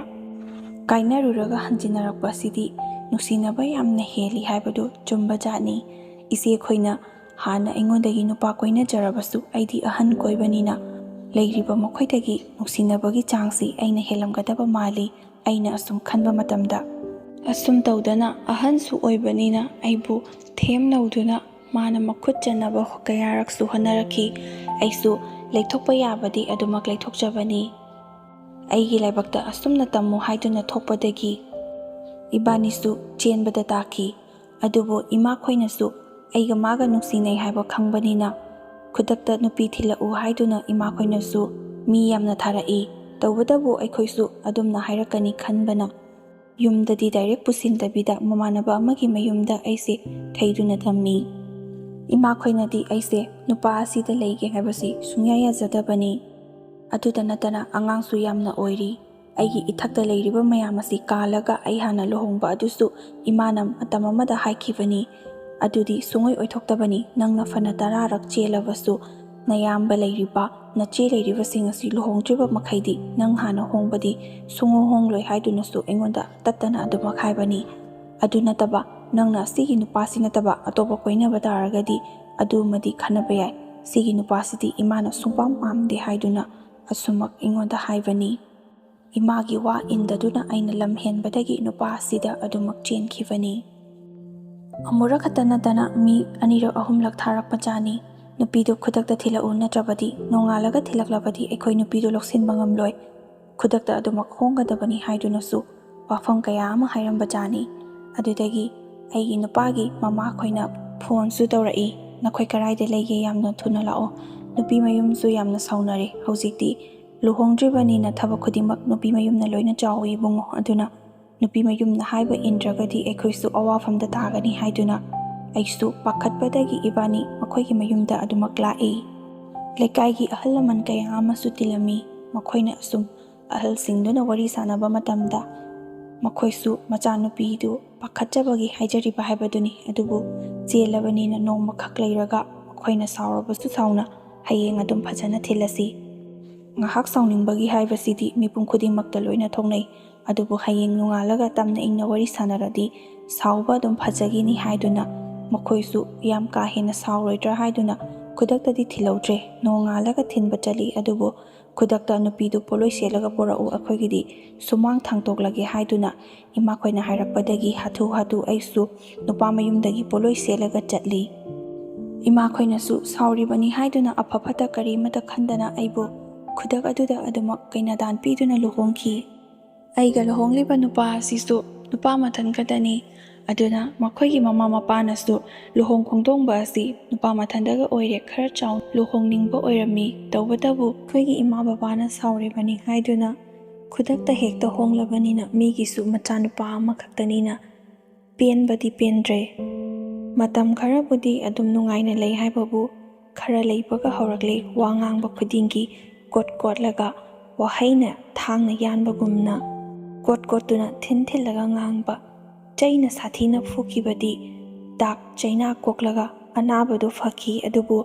ꯀꯥꯏꯅꯔꯨꯔꯒ ꯍꯟꯖꯤꯟꯅꯔꯛꯄ ꯑꯁꯤꯗꯤ ꯅꯨꯡꯁꯤꯅꯕ ꯌꯥꯝꯅ ꯍꯦꯜꯂꯤ ꯍꯥꯏꯕꯗꯨ ꯆꯨꯝꯕ ꯖꯥꯠꯅꯤ꯫ ꯏꯆꯦꯈꯣꯏꯅ ꯍꯥꯟꯅ ꯑꯩꯉꯣꯟꯗꯒꯤ ꯅꯨꯄꯥ ꯀꯣꯏꯅꯖꯔꯕꯁꯨ ꯑꯩꯗꯤ ꯑꯍꯟ ꯀꯣꯏꯕꯅꯤꯅ ꯂꯩꯔꯤꯕ ꯃꯈꯣꯏꯗꯒꯤ ꯅꯨꯡꯁꯤꯅꯕꯒꯤ ꯆꯥꯡꯁꯤ ꯑꯩꯅ ꯍꯦꯜꯂꯝꯒꯗꯕ ꯃꯥꯜꯂꯤ, ꯑꯩꯅ ꯑꯁꯨꯝ ꯈꯟꯕ ꯃꯇꯝꯗ꯫ ꯑꯁꯨꯝ ꯇꯧꯗꯅ ꯑꯍꯟꯁꯨ ꯑꯣꯏꯕꯅꯤꯅ ꯑꯩꯕꯨ ꯊꯦꯝ ꯅꯧꯗꯨꯅ ꯃꯥꯅ ꯃꯈꯨꯠ ꯆꯟꯅꯕ ꯀꯌꯥꯔꯛꯁꯨ ꯍꯣꯠꯅꯔꯛꯈꯤ꯫ ꯑꯩꯁꯨ ꯂꯩꯊꯣꯛꯄ ꯌꯥꯕꯗꯤ ꯑꯗꯨꯃꯛ ꯂꯩꯊꯣꯛꯆꯕꯅꯤ꯫ ꯑꯩꯒꯤ ꯂꯥꯏꯕꯛꯇ ꯑꯁꯨꯝꯅ ꯇꯝꯃꯨ ꯍꯥꯏꯗꯨꯅ ꯊꯣꯛꯄꯗꯒꯤ ꯏꯕꯥꯅꯤꯁꯨ ꯆꯦꯟꯕꯗ ꯇꯥꯈꯤ꯫ ꯑꯗꯨꯕꯨ ꯏꯃꯥꯈꯣꯏꯅꯁꯨ ꯑꯩꯒ ꯃꯥꯒ ꯅꯨꯡꯁꯤꯅꯩ ꯍꯥꯏꯕ ꯈꯪꯕꯅꯤꯅ ꯈꯨꯗꯛꯇ ꯅꯨꯄꯤ ꯊꯤꯜꯂꯛꯎ ꯍꯥꯏꯗꯨꯅ ꯏꯃꯥꯈꯣꯏꯅꯁꯨ ꯃꯤ ꯌꯥꯝꯅ ꯊꯥꯔꯛꯏ꯫ ꯇꯧꯕꯇꯕꯨ ꯑꯩꯈꯣꯏꯁꯨ ꯑꯗꯨꯝꯅ ꯍꯥꯏꯔꯛꯀꯅꯤ ꯈꯟꯕꯅ ꯌꯨꯝꯗꯗꯤ ꯗꯥꯏꯔꯦꯛ ꯄꯨꯁꯤꯟꯗꯕꯤꯗ ꯃꯃꯥꯟꯅꯕ ꯑꯃꯒꯤ ꯃꯌꯨꯝꯗ ꯑꯩꯁꯦ ꯊꯩꯗꯨꯅ ꯊꯝꯃꯤ꯫ ꯏꯃꯥꯈꯣꯏꯅꯗꯤ ꯑꯩꯁꯦ ꯅꯨꯄꯥ ꯑꯁꯤꯗ ꯂꯩꯒꯦ ꯍꯥꯏꯕꯁꯤ ꯁꯨꯡꯌꯥ ꯌꯥꯖꯗꯕꯅꯤ꯫ ꯑꯗꯨꯗ ꯅꯠꯇꯅ ꯑꯉꯥꯡꯁꯨ ꯌꯥꯝꯅ ꯑꯣꯏꯔꯤ꯫ ꯑꯩꯒꯤ ꯏꯊꯛꯇ ꯂꯩꯔꯤꯕ ꯃꯌꯥꯝ ꯑꯁꯤ ꯀꯥꯜꯂꯒ ꯑꯩ ꯍꯥꯟꯅ ꯂꯨꯍꯣꯡꯕ ꯑꯗꯨꯁꯨ ꯏꯃꯥꯅ ꯃꯇꯝ ꯑꯃꯗ ꯍꯥꯏꯈꯤꯕꯅꯤ, ꯑꯗꯨꯗꯤ ꯁꯨꯡꯑꯣꯏ ꯑꯣꯏꯊꯣꯛꯇꯕꯅꯤ꯫ ꯅꯪꯅ ꯐꯅ 10ꯔꯛ ꯆꯦꯜꯂꯕꯁꯨ ꯅꯌꯥꯝꯕ ꯂꯩꯔꯤꯕ, ꯅꯆꯦ ꯂꯩꯔꯤꯕꯁꯤꯡ ꯑꯁꯤ ꯂꯨꯍꯣꯡꯗ꯭ꯔꯤꯕ ꯃꯈꯩꯗꯤ ꯅꯪ ꯍꯥꯟꯅ ꯍꯣꯡꯕꯗꯤ ꯁꯨꯡꯍꯣꯡ ꯍꯣꯡꯂꯣꯏ ꯍꯥꯏꯗꯨꯅꯁꯨ ꯑꯩꯉꯣꯟꯗ ꯇꯠꯇꯅ ꯑꯗꯨꯃꯛ ꯍꯥꯏꯕꯅꯤ꯫ ꯑꯗꯨ ꯅꯠꯇꯕ ꯅꯪꯅ ꯁꯤꯒꯤ ꯅꯨꯄꯥꯁꯤ ꯅꯠꯇꯕ ꯑꯇꯣꯞꯄ ꯀꯣꯏꯅꯕ ꯇꯥꯔꯒꯗꯤ ꯑꯗꯨꯃꯗꯤ ꯈꯟꯅꯕ ꯌꯥꯏ, ꯁꯤꯒꯤ ꯅꯨꯄꯥꯁꯤꯗꯤ ꯏꯃꯥꯅ ꯁꯨꯡꯄꯥꯝ ꯄꯥꯝꯗꯦ ꯍꯥꯏꯗꯨꯅ ꯑꯁꯨꯃꯛ ꯑꯩꯉꯣꯟꯗ ꯍꯥꯏꯕꯅꯤ꯫ ꯏꯃꯥꯒꯤ ꯋꯥ ꯏꯟꯗꯗꯨꯅ ꯑꯩꯅ ꯂꯝ ꯍꯦꯟꯕꯗꯒꯤ ꯅꯨꯄꯥ ꯑꯁꯤꯗ ꯑꯗꯨꯃꯛ ꯆꯦꯟꯈꯤꯕꯅꯤ꯫ ꯑꯃꯨꯔꯛ ꯈꯛꯇ ꯅꯠꯇꯅ ꯃꯤ 2ꯔꯛ 3ꯂꯛ ꯊꯥꯔꯛꯄꯖꯥꯠꯅꯤ꯫ ꯅꯨꯄꯤꯗꯨ ꯈꯨꯗꯛꯇ ꯊꯤꯜꯂꯛꯎ, ꯅꯠꯇ꯭ꯔꯕꯗꯤ ꯅꯣꯡꯉꯥꯜꯂꯒ ꯊꯤꯜꯂꯛꯂꯕꯗꯤ ꯑꯩꯈꯣꯏ ꯅꯨꯄꯤꯗꯨ ꯂꯧꯁꯤꯟꯕ ꯉꯝꯂꯣꯏ, ꯈꯨꯗꯛꯇ ꯑꯗꯨꯃꯛ ꯍꯣꯡꯒꯗꯕꯅꯤ ꯍꯥꯏꯗꯨꯅꯁꯨ ꯋꯥꯐꯝ ꯀꯌꯥ ꯑꯃ ꯍꯥꯏꯔꯝꯕꯖꯥꯠꯅꯤ꯫ ꯑꯗꯨꯗꯒꯤ ꯑꯩꯒꯤ ꯅꯨꯄꯥꯒꯤ ꯃꯃꯥꯈꯣꯏꯅ ꯐꯣꯟꯁꯨ ꯇꯧꯔꯛꯏ, ꯅꯈꯣꯏ ꯀꯔꯥꯏꯗ ꯂꯩꯒꯦ, ꯌꯥꯝꯅ ꯊꯨꯅ ꯂꯥꯛꯑꯣ, ꯅꯨꯄꯤ ꯃꯌꯨꯝꯁꯨ ꯌꯥꯝꯅ ꯁꯥꯎꯅꯔꯦ, ꯍꯧꯖꯤꯛꯇꯤ ꯂꯨꯍꯣꯡꯗ꯭ꯔꯤꯕꯅꯤꯅ ꯊꯕꯛ ꯈꯨꯗꯤꯡꯃꯛ ꯅꯨꯄꯤ ꯃꯌꯨꯝꯅ ꯂꯣꯏꯅ ꯆꯥꯎꯏ ꯏꯕꯨꯡꯉꯣ, ꯑꯗꯨꯅ ꯅꯨꯄꯤ ꯃꯌꯨꯝꯅ ꯍꯥꯏꯕ ꯏꯟꯗ꯭ꯔꯒꯗꯤ ꯑꯩꯈꯣꯏꯁꯨ ꯑꯋꯥꯐꯝꯗ ꯇꯥꯒꯅꯤ ꯍꯥꯏꯗꯨꯅ ꯑꯩꯁꯨ ꯄꯥꯈꯠꯄꯗꯒꯤ ꯏꯕꯥꯅꯤ ꯃꯈꯣꯏꯒꯤ ꯃꯌꯨꯝꯗ ꯑꯗꯨꯃꯛ ꯂꯥꯛꯏ꯫ ꯂꯩꯀꯥꯏꯒꯤ ꯑꯍꯜ ꯂꯃꯟ ꯀꯌꯥ ꯑꯃꯁꯨ ꯇꯤꯜꯂꯝꯃꯤ꯫ ꯃꯈꯣꯏꯅ ꯑꯁꯨꯝ ꯑꯍꯜꯁꯤꯡꯗꯨꯅ ꯋꯥꯔꯤ ꯁꯥꯟꯅꯕ ꯃꯇꯝꯗ ꯃꯈꯣꯏꯁꯨ ꯃꯆꯥꯅꯨꯄꯤꯗꯨ ꯄꯥꯈꯠꯆꯕꯒꯤ ꯍꯥꯏꯖꯔꯤꯕ ꯍꯥꯏꯕꯗꯨꯅꯤ꯫ ꯑꯗꯨꯕꯨ ꯆꯦꯜꯂꯕꯅꯤꯅ ꯅꯣꯡꯃꯈꯛ ꯂꯩꯔꯒ ꯃꯈꯣꯏꯅ ꯁꯥꯎꯔꯕꯁꯨ ꯁꯥꯎꯅ ꯍꯌꯦꯡ ꯑꯗꯨꯝ ꯐꯖꯅ ꯊꯤꯜꯂꯁꯤ, ꯉꯥꯏꯍꯥꯛ ꯁꯥꯎꯅꯤꯡꯕꯒꯤ ꯍꯥꯏꯕꯁꯤꯗꯤ ꯃꯤꯄꯨꯝ ꯈꯨꯗꯤꯡꯃꯛꯇ ꯂꯣꯏꯅ ꯊꯣꯛꯅꯩ, ꯑꯗꯨꯕꯨ ꯍꯌꯦꯡ ꯅꯣꯡꯉꯥꯜꯂꯒ ꯇꯞꯅ ꯏꯪꯅ ꯋꯥꯔꯤ ꯁꯥꯟꯅꯔꯗꯤ ꯁꯥꯎꯕ ꯑꯗꯨꯝ ꯐꯖꯈꯤꯅꯤ ꯍꯥꯏꯗꯨꯅ ꯃꯈꯣꯏꯁꯨ ꯌꯥꯝ ꯀꯥ ꯍꯦꯟꯅ ꯁꯥꯎꯔꯣꯏꯗ꯭ꯔꯥ ꯍꯥꯏꯗꯨꯅ ꯈꯨꯗꯛꯇꯗꯤ ꯊꯤꯜꯍꯧꯗ꯭ꯔꯦ꯫ ꯅꯣꯡꯉꯥꯜꯂꯒ ꯊꯤꯟꯕ ꯆꯠꯂꯤ, ꯑꯗꯨꯕꯨ ꯈꯨꯗꯛꯇ ꯅꯨꯄꯤꯗꯨ ꯄꯣꯠꯂꯣꯏ ꯁꯦꯠꯂꯒ ꯄꯨꯔꯛꯎ, ꯑꯩꯈꯣꯏꯒꯤꯗꯤ ꯁꯨꯃꯥꯡ ꯊꯥꯡꯇꯣꯛꯂꯒꯦ ꯍꯥꯏꯗꯨꯅ ꯏꯃꯥꯈꯣꯏꯅ ꯍꯥꯏꯔꯛꯄꯗꯒꯤ ꯍꯥꯊꯨ ꯍꯥꯊꯨ ꯑꯩꯁꯨ ꯅꯨꯄꯥ ꯃꯌꯨꯝꯗꯒꯤ ꯄꯣꯠꯂꯣꯏ ꯁꯦꯠꯂꯒ ꯆꯠꯂꯤ꯫ ꯏꯃꯥꯈꯣꯏꯅꯁꯨ ꯁꯥꯎꯔꯤꯕꯅꯤ ꯍꯥꯏꯗꯨꯅ ꯑꯐ ꯐꯠꯇ ꯀꯔꯤꯃꯇ ꯈꯟꯗꯅ ꯑꯩꯕꯨ ꯈꯨꯗꯛ ꯑꯗꯨꯗ ꯑꯗꯨꯃꯛ ꯀꯩꯅꯥꯗꯥꯟ ꯄꯤꯗꯨꯅ ꯂꯨꯍꯣꯡꯈꯤ꯫ ꯑꯩꯒ ꯂꯨꯍꯣꯡꯂꯤꯕ ꯅꯨꯄꯥ ꯑꯁꯤꯁꯨ ꯅꯨꯄꯥ ꯃꯊꯟ ꯈꯛꯇꯅꯤ, ꯑꯗꯨꯅ ꯃꯈꯣꯏꯒꯤ ꯃꯃꯥ ꯃꯄꯥꯅꯁꯨ ꯂꯨꯍꯣꯡ ꯈꯣꯡꯗꯣꯡꯕ ꯑꯁꯤ ꯅꯨꯄꯥ ꯃꯊꯟꯗꯒ ꯑꯣꯏꯔꯦ ꯈꯔ ꯆꯥꯎꯅ ꯂꯨꯍꯣꯡꯅꯤꯡꯕ ꯑꯣꯏꯔꯝꯃꯤ, ꯇꯧꯕꯇꯕꯨ ꯑꯩꯈꯣꯏꯒꯤ ꯏꯃꯥ ꯕꯕꯥꯅ ꯁꯥꯎꯔꯤꯕꯅꯤ ꯍꯥꯏꯗꯨꯅ ꯈꯨꯗꯛꯇ ꯍꯦꯛꯇ ꯍꯣꯡꯂꯕꯅꯤꯅ ꯃꯤꯒꯤꯁꯨ ꯃꯆꯥꯅꯨꯄꯥ ꯑꯃꯈꯛꯇꯅꯤꯅ ꯄꯦꯟꯕꯗꯤ ꯄꯦꯟꯗ꯭ꯔꯦ꯫ ꯃꯇꯝ ꯈꯔꯕꯨꯗꯤ ꯑꯗꯨꯝ ꯅꯨꯡꯉꯥꯏꯅ ꯂꯩ ꯍꯥꯏꯕꯕꯨ ꯈꯔ ꯂꯩꯕꯒ ꯍꯧꯔꯛꯂꯦ ꯋꯥ ꯉꯥꯡꯕ ꯈꯨꯗꯤꯡꯒꯤ ꯀꯣꯠ ꯀꯣꯠꯂꯒ ꯋꯥꯍꯩꯅ ꯊꯥꯡꯅ ꯌꯥꯟꯕꯒꯨꯝꯅ ꯀꯣꯠ ꯀꯣꯠꯇꯨꯅ ꯊꯤꯟ ꯊꯤꯜꯂꯒ ꯉꯥꯡꯕ, ꯆꯩꯅ ꯁꯥꯊꯤꯅ ꯐꯨꯈꯤꯕꯗꯤ ꯗꯥꯛ ꯆꯩꯅꯥ ꯀꯣꯛꯂꯒ ꯑꯅꯥꯕꯗꯨ ꯐꯈꯤ, ꯑꯗꯨꯕꯨ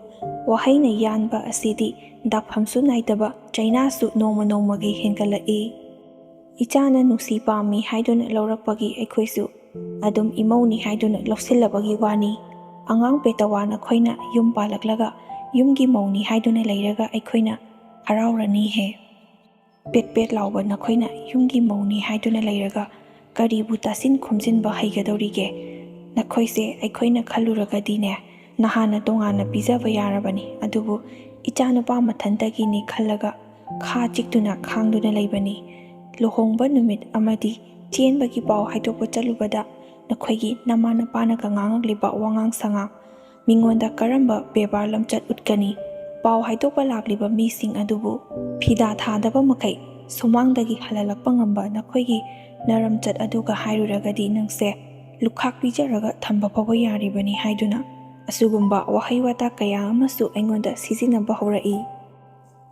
ꯋꯥꯍꯩꯅ ꯌꯥꯟꯕ ꯑꯁꯤꯗꯤ ꯗꯥꯛꯐꯝꯁꯨ ꯅꯥꯏꯗꯕ, ꯆꯩꯅꯥꯁꯨ ꯅꯣꯡꯃ ꯅꯣꯡꯃꯒꯤ ꯍꯦꯟꯒꯠꯂꯛꯏ꯫ ꯏꯆꯥꯅ ꯅꯨꯡꯁꯤ ꯄꯥꯝꯃꯤ ꯍꯥꯏꯗꯨꯅ ꯂꯧꯔꯛꯄꯒꯤ ꯑꯩꯈꯣꯏꯁꯨ ꯑꯗꯨꯝ ꯏꯃꯧꯅꯤ ꯍꯥꯏꯗꯨꯅ ꯂꯧꯁꯤꯜꯂꯕꯒꯤ ꯋꯥꯅꯤ꯫ ꯑꯉꯥꯡ ꯄꯦꯇꯋꯥ ꯅꯈꯣꯏꯅ ꯌꯨꯝ ꯄꯥꯜꯂꯛꯂꯒ ꯌꯨꯝꯒꯤ ꯃꯧꯅꯤ ꯍꯥꯏꯗꯨꯅ ꯂꯩꯔꯒ ꯑꯩꯈꯣꯏꯅ ꯍꯔꯥꯎꯔꯅꯤꯍꯦ, ꯄꯦꯠ ꯄꯦꯠ ꯂꯥꯎꯕ ꯅꯈꯣꯏꯅ ꯌꯨꯝꯒꯤ ꯃꯧꯅꯤ ꯍꯥꯏꯗꯨꯅ ꯂꯩꯔꯒ ꯀꯔꯤꯕꯨ ꯇꯥꯁꯤꯟ ꯈꯣꯝꯖꯤꯟꯕ ꯍꯩꯒꯗꯧꯔꯤꯒꯦ? ꯅꯈꯣꯏꯁꯦ ꯑꯩꯈꯣꯏꯅ ꯈꯜꯂꯨꯔꯒꯗꯤꯅꯦ ꯅꯍꯥꯟꯅ ꯇꯣꯉꯥꯟꯅ ꯄꯤꯖꯕ ꯌꯥꯔꯕꯅꯤ, ꯑꯗꯨꯕꯨ ꯏꯆꯥꯅꯨꯄꯥ ꯃꯊꯟꯇꯒꯤꯅꯤ ꯈꯜꯂꯒ ꯈꯥ ꯆꯤꯛꯇꯨꯅ ꯈꯥꯡꯗꯨꯅ ꯂꯩꯕꯅꯤ꯫ ꯂꯨꯍꯣꯡꯕ ꯅꯨꯃꯤꯠ ꯑꯃꯗꯤ ꯆꯦꯟꯕꯒꯤ ꯄꯥꯎ ꯍꯥꯏꯗꯣꯛꯄ ꯆꯠꯂꯨꯕꯗ ꯅꯈꯣꯏꯒꯤ ꯅꯃꯥ ꯅꯄꯥꯅꯒ ꯉꯥꯡꯉꯛꯂꯤꯕ ꯋꯥꯉꯥꯡ ꯁꯉꯥꯡ, ꯃꯤꯉꯣꯟꯗ ꯀꯔꯝꯕ ꯕꯦꯕꯥꯔ ꯂꯝꯆꯠ ꯎꯠꯀꯅꯤ? ꯄꯥꯎ ꯍꯥꯏꯗꯣꯛꯄ ꯂꯥꯛꯂꯤꯕ ꯃꯤꯁꯤꯡ ꯑꯗꯨꯕꯨ ꯐꯤꯗꯥ ꯊꯥꯗꯕ ꯃꯈꯩ ꯁꯨꯃꯥꯡꯗꯒꯤ ꯍꯜꯍꯜꯂꯛꯄ ꯉꯝꯕ ꯅꯈꯣꯏꯒꯤ ꯅꯔꯝꯆꯠ ꯑꯗꯨꯒ ꯍꯥꯏꯔꯨꯔꯒꯗꯤ ꯅꯪꯁꯦ ꯂꯨꯈꯥꯛ ꯄꯤꯖꯔꯒ ꯊꯝꯕ ꯐꯥꯎꯕ ꯌꯥꯔꯤꯕꯅꯤ ꯍꯥꯏꯗꯨꯅ ꯑꯁꯤꯒꯨꯝꯕ ꯋꯥꯍꯩ ꯋꯥꯇꯥ ꯀꯌꯥ ꯑꯃꯁꯨ ꯑꯩꯉꯣꯟꯗ ꯁꯤꯖꯤꯟꯅꯕ ꯍꯧꯔꯛꯏ꯫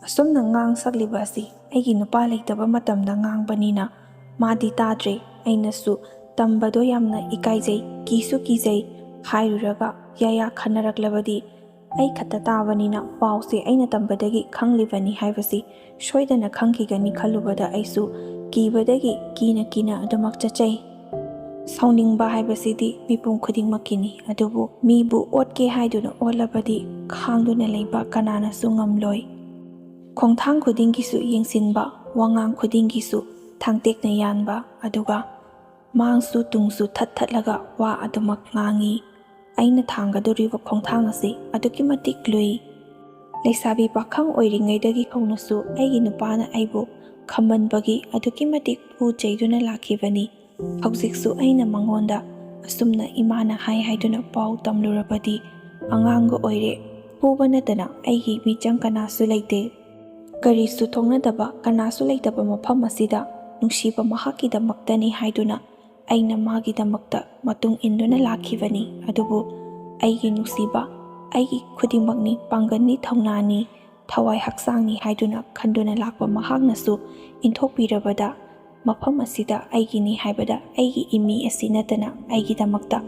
ꯑꯁꯨꯝꯅ ꯉꯥꯡ ꯁꯛꯂꯤꯕ ꯑꯁꯤ ꯑꯩꯒꯤ ꯅꯨꯄꯥ ꯂꯩꯇꯕ ꯃꯇꯝꯗ ꯉꯥꯡꯕꯅꯤꯅ ꯃꯥꯗꯤ ꯇꯥꯗ꯭ꯔꯦ, ꯑꯩꯅꯁꯨ ꯇꯝꯕꯗꯣ ꯌꯥꯝꯅ ꯏꯀꯥꯏꯖꯩ, ꯀꯤꯁꯨ ꯀꯤꯖꯩ, ꯍꯥꯏꯔꯨꯔꯒ ꯌꯥꯌꯥ ꯈꯟꯅꯔꯛꯂꯕꯗꯤ ꯑꯩ ꯈꯛꯇ ꯇꯥꯕꯅꯤꯅ ꯄꯥꯎꯁꯦ ꯑꯩꯅ ꯇꯝꯕꯗꯒꯤ ꯈꯪꯂꯤꯕꯅꯤ ꯍꯥꯏꯕꯁꯤ ꯁꯣꯏꯗꯅ ꯈꯪꯈꯤꯒꯅꯤ ꯈꯜꯂꯨꯕꯗ ꯑꯩꯁꯨ ꯀꯤꯕꯗꯒꯤ ꯀꯤꯅ ꯀꯤꯅ ꯑꯗꯨꯃꯛ ꯆꯠꯆꯩ꯫ ꯁꯥꯎꯅꯤꯡꯕ ꯍꯥꯏꯕꯁꯤꯗꯤ ꯃꯤꯄꯨꯝ ꯈꯨꯗꯤꯡꯃꯛꯀꯤꯅꯤ, ꯑꯗꯨꯕꯨ ꯃꯤꯕꯨ ꯑꯣꯠꯀꯦ ꯍꯥꯏꯗꯨꯅ ꯑꯣꯠꯂꯕꯗꯤ ꯈꯥꯡꯗꯨꯅ ꯂꯩꯕ ꯀꯅꯥꯅꯁꯨ ꯉꯝꯂꯣꯏ꯫ ꯈꯣꯡꯊꯥꯡ ꯈꯨꯗꯤꯡꯒꯤꯁꯨ ꯌꯦꯡꯁꯤꯟꯕ, ꯋꯥꯉꯥꯡ ꯈꯨꯗꯤꯡꯒꯤꯁꯨ ꯊꯥꯡꯇꯦꯛꯅ ꯌꯥꯟꯕ, ꯑꯗꯨꯒ ꯃꯥꯡꯁꯨ ꯇꯨꯡꯁꯨ ꯊꯠ ꯊꯠꯂꯒ ꯋꯥ ꯑꯗꯨꯃꯛ ꯉꯥꯡꯉꯤ꯫ ꯑꯩꯅ ꯊꯥꯡꯒꯗꯧꯔꯤꯕ ꯈꯣꯡꯊꯥꯡ ꯑꯁꯤ ꯑꯗꯨꯛꯀꯤ ꯃꯇꯤꯛ ꯂꯨꯏ꯫ ꯂꯩꯁꯥꯕꯤ ꯄꯥꯈꯪ ꯑꯣꯏꯔꯤꯉꯩꯗꯒꯤ ꯍꯧꯅꯁꯨ ꯑꯩꯒꯤ ꯅꯨꯄꯥꯅ ꯑꯩꯕꯨ ꯈꯝꯕꯟꯕꯒꯤ ꯑꯗꯨꯛꯀꯤ ꯃꯇꯤꯛ ꯄꯨ ꯆꯩꯗꯨꯅ ꯂꯥꯛꯈꯤꯕꯅꯤ꯫ ꯍꯧꯖꯤꯛꯁꯨ ꯑꯩꯅ ꯃꯉꯣꯟꯗ ꯑꯁꯨꯝꯅ ꯏꯃꯥꯅ ꯍꯥꯏꯗꯨꯅ ꯄꯥꯎ ꯇꯝꯂꯨꯔꯕꯗꯤ ꯑꯉꯥꯡꯒ ꯑꯣꯏꯔꯦ, ꯐꯨꯕ ꯅꯠꯇꯅ ꯑꯩꯒꯤ ꯃꯤꯆꯪ ꯀꯅꯥꯁꯨ ꯂꯩꯇꯦ꯫ ꯀꯔꯤꯁꯨ ꯊꯣꯛꯅꯗꯕ ꯀꯅꯥꯁꯨ ꯂꯩꯇꯕ ꯃꯐꯝ ꯑꯁꯤꯗ ꯅꯨꯡꯁꯤꯕ ꯃꯍꯥꯛꯀꯤꯗꯃꯛꯇꯅꯤ ꯍꯥꯏꯗꯨꯅ ꯑꯩꯅ ꯃꯥꯒꯤꯗꯃꯛꯇ ꯃꯇꯨꯡ ꯏꯟꯗꯨꯅ ꯂꯥꯛꯈꯤꯕꯅꯤ꯫ ꯑꯗꯨꯕꯨ ꯑꯩꯒꯤ ꯅꯨꯡꯁꯤꯕ, ꯑꯩꯒꯤ ꯈꯨꯗꯤꯡꯃꯛꯅꯤ, ꯄꯥꯡꯒꯜꯅꯤ, ꯊꯧꯅꯥꯅꯤ, ꯊꯋꯥꯏ ꯍꯛꯆꯥꯡꯅꯤ ꯍꯥꯏꯗꯨꯅ ꯈꯟꯗꯨꯅ ꯂꯥꯛꯄ ꯃꯍꯥꯛꯅꯁꯨ ꯏꯟꯊꯣꯛꯄꯤꯔꯕꯗ ꯃꯐꯝ ꯑꯁꯤꯗ ꯑꯩꯒꯤꯅꯤ ꯍꯥꯏꯕꯗ ꯑꯩꯒꯤ ꯏꯃꯤ ꯑꯁꯤ ꯅꯠꯇꯅ ꯑꯩꯒꯤꯗꯃꯛꯇ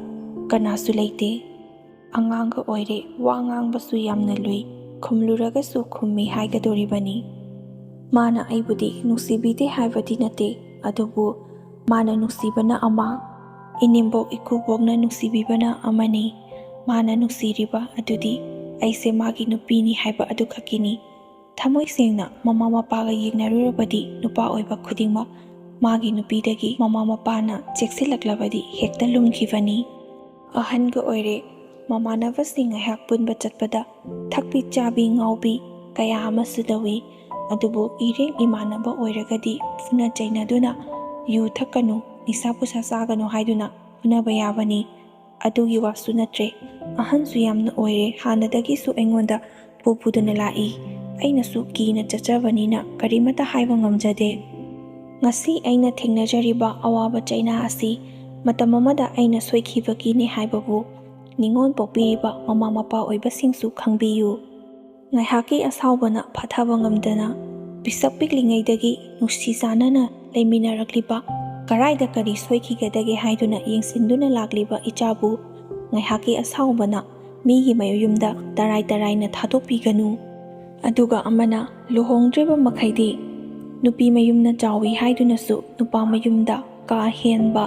ꯀꯅꯥꯁꯨ ꯂꯩꯇꯦ꯫ ꯑꯉꯥꯡꯒ ꯑꯣꯏꯔꯦ, ꯋꯥ ꯉꯥꯡꯕꯁꯨ ꯌꯥꯝꯅ ꯂꯨꯏ, ꯈꯨꯝꯂꯨꯔꯒꯁꯨ ꯈꯨꯝꯃꯤ ꯍꯥꯏꯒꯗꯣꯔꯤꯕꯅꯤ꯫ ꯃꯥꯅ ꯑꯩꯕꯨꯗꯤ ꯅꯨꯡꯁꯤꯕꯤꯗꯦ ꯍꯥꯏꯕꯗꯤ ꯅꯠꯇꯦ, ꯑꯗꯨꯕꯨ ꯃꯥꯅ ꯅꯨꯡꯁꯤꯕꯅ ꯑꯃ, ꯏꯅꯦꯝꯕꯣꯛ ꯏꯀꯨꯕꯣꯛꯅ ꯅꯨꯡꯁꯤꯕꯤꯕꯅ ꯑꯃꯅꯤ꯫ ꯃꯥꯅ ꯅꯨꯡꯁꯤꯔꯤꯕ ꯑꯗꯨꯗꯤ ꯑꯩꯁꯦ ꯃꯥꯒꯤ ꯅꯨꯄꯤꯅꯤ ꯍꯥꯏꯕ ꯑꯗꯨ ꯈꯛꯀꯤꯅꯤ꯫ ꯊꯃꯣꯏ ꯁꯦꯡꯅ ꯃꯃꯥ ꯃꯄꯥꯒ ꯌꯦꯡꯅꯔꯨꯔꯕꯗꯤ ꯅꯨꯄꯥ ꯑꯣꯏꯕ ꯈꯨꯗꯤꯡꯃꯛ ꯃꯥꯒꯤ ꯅꯨꯄꯤꯗꯒꯤ ꯃꯃꯥ ꯃꯄꯥꯅ ꯆꯦꯛꯁꯤꯜꯂꯛꯂꯕꯗꯤ ꯍꯦꯛꯇ ꯂꯨꯝꯈꯤꯕꯅꯤ꯫ ꯑꯍꯟꯒ ꯑꯣꯏꯔꯦ, ꯃꯃꯥꯟꯅꯕꯁꯤꯡ ꯉꯥꯏꯍꯥꯛ ꯄꯨꯟꯕ ꯆꯠꯄꯗ ꯊꯛꯄꯤ ꯆꯥꯕꯤ ꯉꯥꯎꯕꯤ ꯀꯌꯥ ꯑꯃꯁꯨ ꯇꯧꯏ꯫ ꯑꯗꯨꯕꯨ ꯏꯔꯦꯡ ꯏꯃꯥꯟꯅꯕ ꯑꯣꯏꯔꯒꯗꯤ ꯐꯨꯅ ꯆꯩꯅꯗꯨꯅ ꯌꯨ ꯊꯛꯀꯅꯨ, ꯅꯤꯁꯥ ꯄꯨꯁꯥ ꯆꯥꯒꯅꯨ ꯍꯥꯏꯗꯨꯅ ꯐꯨꯅꯕ ꯌꯥꯕꯅꯤ꯫ ꯑꯗꯨꯒꯤ ꯋꯥꯁꯨ ꯅꯠꯇ꯭ꯔꯦ, ꯑꯍꯟꯁꯨ ꯌꯥꯝꯅ ꯑꯣꯏꯔꯦ, ꯍꯥꯟꯅꯗꯒꯤꯁꯨ ꯑꯩꯉꯣꯟꯗ ꯄꯨꯗꯨꯅ ꯂꯥꯛꯏ꯫ ꯑꯩꯅꯁꯨ ꯀꯤꯅ ꯆꯠꯆꯕꯅꯤꯅ ꯀꯔꯤꯃꯠꯇ ꯍꯥꯏꯕ ꯉꯝꯖꯗꯦ꯫ ꯉꯁꯤ ꯑꯩꯅ ꯊꯦꯡꯅꯖꯔꯤꯕ ꯑꯋꯥꯕ ꯆꯩꯅꯥ ꯑꯁꯤ ꯃꯇꯝ ꯑꯃꯗ ꯑꯩꯅ ꯁꯣꯏꯈꯤꯕꯒꯤꯅꯤ ꯍꯥꯏꯕꯕꯨ ꯅꯤꯉꯣꯜ ꯄꯣꯛꯄꯤꯔꯤꯕ ꯃꯃꯥ ꯃꯄꯥ ꯑꯣꯏꯕꯁꯤꯡꯁꯨ ꯈꯪꯕꯤꯌꯨ꯫ ꯉꯥꯏꯍꯥꯛꯀꯤ ꯑꯁꯥꯎꯕꯅ ꯐꯥꯊꯕ ꯉꯝꯗꯅ ꯄꯤꯁꯛ ꯄꯤꯛꯂꯤꯉꯩꯗꯒꯤ ꯅꯨꯡꯁꯤ ꯆꯥꯟꯅꯅ ꯂꯩꯃꯤꯟꯅꯔꯛꯂꯤꯕ, ꯀꯔꯥꯏꯗ ꯀꯔꯤ ꯁꯣꯏꯈꯤꯒꯗꯒꯦ ꯍꯥꯏꯗꯨꯅ ꯌꯦꯡꯁꯤꯟꯗꯨꯅ ꯂꯥꯛꯂꯤꯕ ꯏꯆꯥꯕꯨ ꯉꯥꯏꯍꯥꯛꯀꯤ ꯑꯁꯥꯎꯕꯅ ꯃꯤꯒꯤ ꯃꯌꯨꯝꯗ ꯇꯔꯥꯏ ꯇꯔꯥꯏꯅ ꯊꯥꯗꯣꯛꯄꯤꯒꯅꯨ꯫ ꯑꯗꯨꯒ ꯑꯃꯅ ꯂꯨꯍꯣꯡꯗ꯭ꯔꯤꯕ ꯃꯈꯩꯗꯤ ꯅꯨꯄꯤ ꯃꯌꯨꯝꯅ ꯆꯥꯎꯏ ꯍꯥꯏꯗꯨꯅꯁꯨ ꯅꯨꯄꯥ ꯃꯌꯨꯝꯗ ꯀꯥ ꯍꯦꯟꯕ,